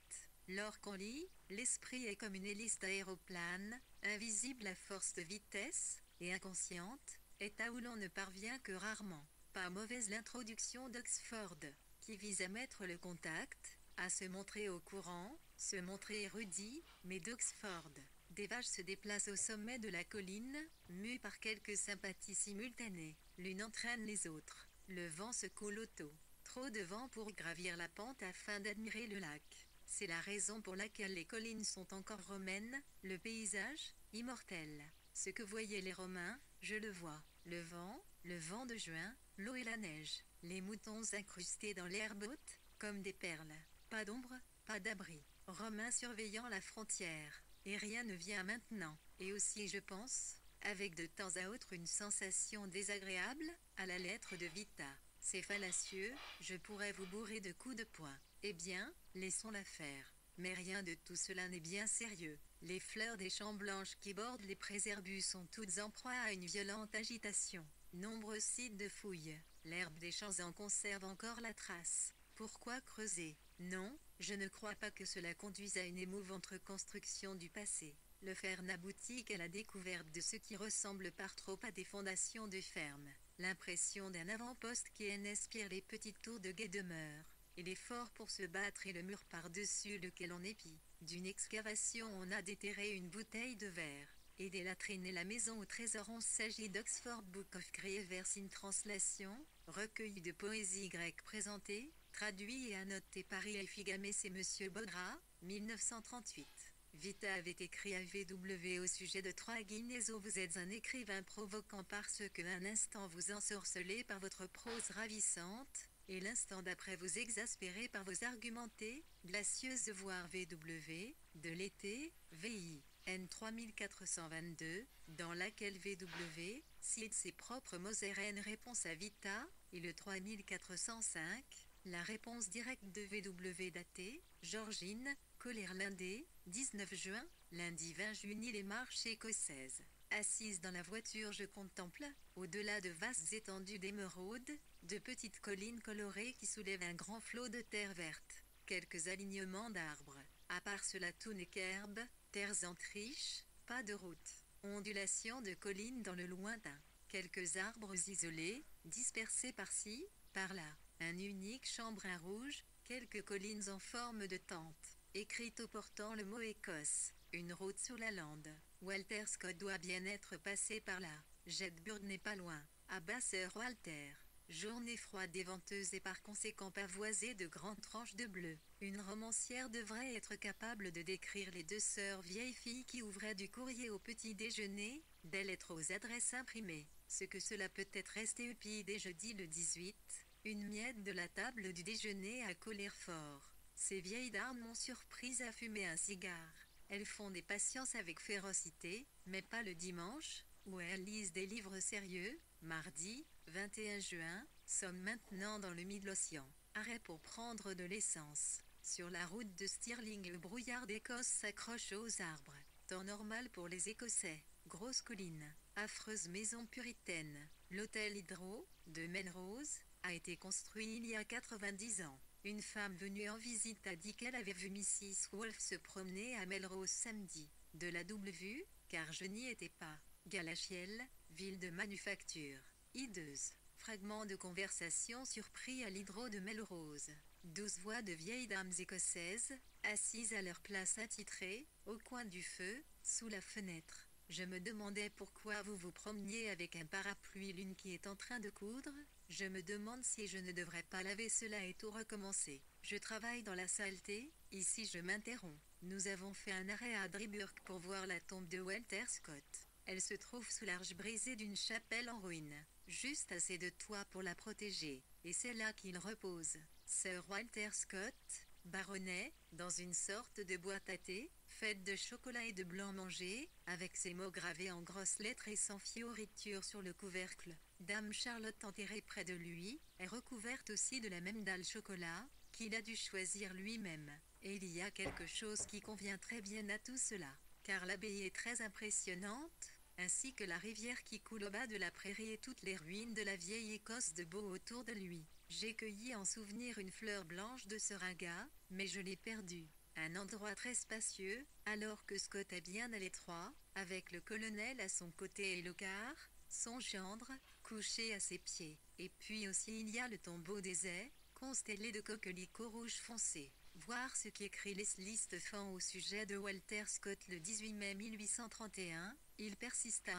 Lors qu'on lit, l'esprit est comme une hélice d'aéroplane, invisible à force de vitesse, et inconsciente, état où l'on ne parvient que rarement. Pas mauvaise l'introduction d'Oxford, qui vise à mettre le contact, à se montrer au courant, se montrer érudit, mais d'Oxford. Des vaches se déplacent au sommet de la colline, mues par quelques sympathies simultanées. L'une entraîne les autres. Le vent secoue l'auto. Trop de vent pour gravir la pente afin d'admirer le lac. C'est la raison pour laquelle les collines sont encore romaines, le paysage, immortel. Ce que voyaient les Romains, je le vois. Le vent de juin, l'eau et la neige. Les moutons incrustés dans l'herbe haute, comme des perles. Pas d'ombre, pas d'abri. Romains surveillant la frontière. Et rien ne vient maintenant. Et aussi je pense, avec de temps à autre une sensation désagréable, à la lettre de Vita. C'est fallacieux, je pourrais vous bourrer de coups de poing. Eh bien, laissons-la faire. Mais rien de tout cela n'est bien sérieux. Les fleurs des champs blanches qui bordent les préserbus sont toutes en proie à une violente agitation. Nombreux sites de fouilles. L'herbe des champs en conserve encore la trace. Pourquoi creuser? Non, je ne crois pas que cela conduise à une émouvante reconstruction du passé. Le fer n'aboutit qu'à la découverte de ce qui ressemble par trop à des fondations de ferme. L'impression d'un avant-poste qui en inspire les petites tours de guet demeure. Et l'effort pour se battre et le mur par-dessus lequel on épie. D'une excavation on a déterré une bouteille de verre. Et des latrines et la maison au trésor on s'agit d'Oxford Book of Creevers in Translation, recueil de poésie grecque présenté, traduit et annoté par Iphigame et Monsieur Bogra, 1938. Vita avait écrit à VW au sujet de Troy Guinezo. Vous êtes un écrivain provoquant parce que un instant vous ensorcelez par votre prose ravissante, et l'instant d'après vous exaspérez par vos argumentés, glacieuses voire VW, de l'été, VI, N 3422, dans laquelle VW cite ses propres mots RN réponse à Vita, et le 3405, la réponse directe de VW datée, Georgine, colère lundi, 19 juin, lundi 20 juillet les marches écossaises. Assise dans la voiture je contemple, au-delà de vastes étendues d'émeraude, de petites collines colorées qui soulèvent un grand flot de terre verte, quelques alignements d'arbres, à part cela tout n'est qu'herbe, terres en triche, pas de route, ondulation de collines dans le lointain, quelques arbres isolés, dispersés par-ci, par-là, un unique chambrin rouge, quelques collines en forme de tente, écrite au portant le mot Écosse, une route sur la lande. Walter Scott doit bien être passé par là. Jedburgh n'est pas loin. Abat Sir Walter. Journée froide et venteuse et par conséquent pavoisée de grandes tranches de bleu. Une romancière devrait être capable de décrire les deux sœurs vieilles filles qui ouvraient du courrier au petit déjeuner, des lettres aux adresses imprimées. Ce que cela peut être resté upide et jeudi le 18, une miette de la table du déjeuner à colère fort. Ces vieilles dames m'ont surprise à fumer un cigare. Elles font des patiences avec férocité, mais pas le dimanche, où elles lisent des livres sérieux. Mardi, 21 juin, sommes maintenant dans le Mid-Océan. Arrêt pour prendre de l'essence. Sur la route de Stirling, le brouillard d'Écosse s'accroche aux arbres. Temps normal pour les Écossais. Grosse colline. Affreuse maison puritaine. L'hôtel Hydro, de Melrose, a été construit il y a 90 ans. Une femme venue en visite a dit qu'elle avait vu Mrs. Wolfe se promener à Melrose samedi. De la double vue, car je n'y étais pas. Galachiel, ville de manufacture. Hideuse. Fragment de conversation surpris à l'hydro de Melrose. 12 voix de vieilles dames écossaises, assises à leur place attitrée, au coin du feu, sous la fenêtre. Je me demandais pourquoi vous vous promeniez avec un parapluie, l'une qui est en train de coudre. Je me demande si je ne devrais pas laver cela et tout recommencer. Je travaille dans la saleté, ici je m'interromps. Nous avons fait un arrêt à Driburg pour voir la tombe de Walter Scott. Elle se trouve sous l'arche brisée d'une chapelle en ruine. Juste assez de toit pour la protéger, et c'est là qu'il repose. Sir Walter Scott, baronnet, dans une sorte de boîte à thé, faite de chocolat et de blanc mangé, avec ces mots gravés en grosses lettres et sans fioritures sur le couvercle. Dame Charlotte enterrée près de lui, est recouverte aussi de la même dalle chocolat, qu'il a dû choisir lui-même. Et il y a quelque chose qui convient très bien à tout cela, car l'abbaye est très impressionnante, ainsi que la rivière qui coule au bas de la prairie et toutes les ruines de la vieille Écosse de beau autour de lui. J'ai cueilli en souvenir une fleur blanche de seringa, mais je l'ai perdue. Un endroit très spacieux, alors que Scott est bien à l'étroit, avec le colonel à son côté et Lockhart, son gendre, couché à ses pieds. Et puis aussi il y a le tombeau des ais, constellé de coquelicots rouges foncés. Voir ce qu'écrit Leslie Stephen au sujet de Walter Scott le 18 mai 1831, il persista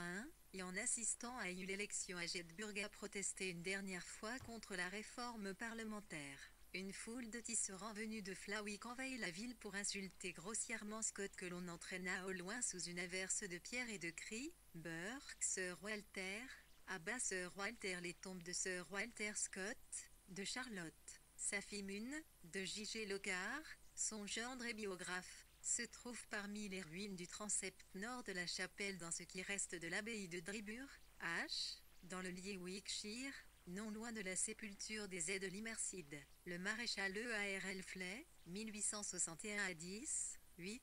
et en assistant à une élection à Jedburgh a protesté une dernière fois contre la réforme parlementaire. Une foule de tisserands venus de Flowick envahit la ville pour insulter grossièrement Scott que l'on entraîna au loin sous une averse de pierres et de cris. Burke, Sir Walter, abat Sir Walter, les tombes de Sir Walter Scott, de Charlotte, sa fille Mune, de J.G. Lockhart, son gendre et biographe, se trouvent parmi les ruines du transept nord de la chapelle dans ce qui reste de l'abbaye de Driburg, H, dans le Wickshire, non loin de la sépulture des aides de l'Imerside. Le maréchal E.A.R.L. Flay, 1861 à 10, 8,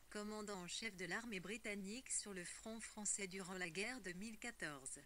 commandant en chef de l'armée britannique sur le front français durant la guerre de 1014.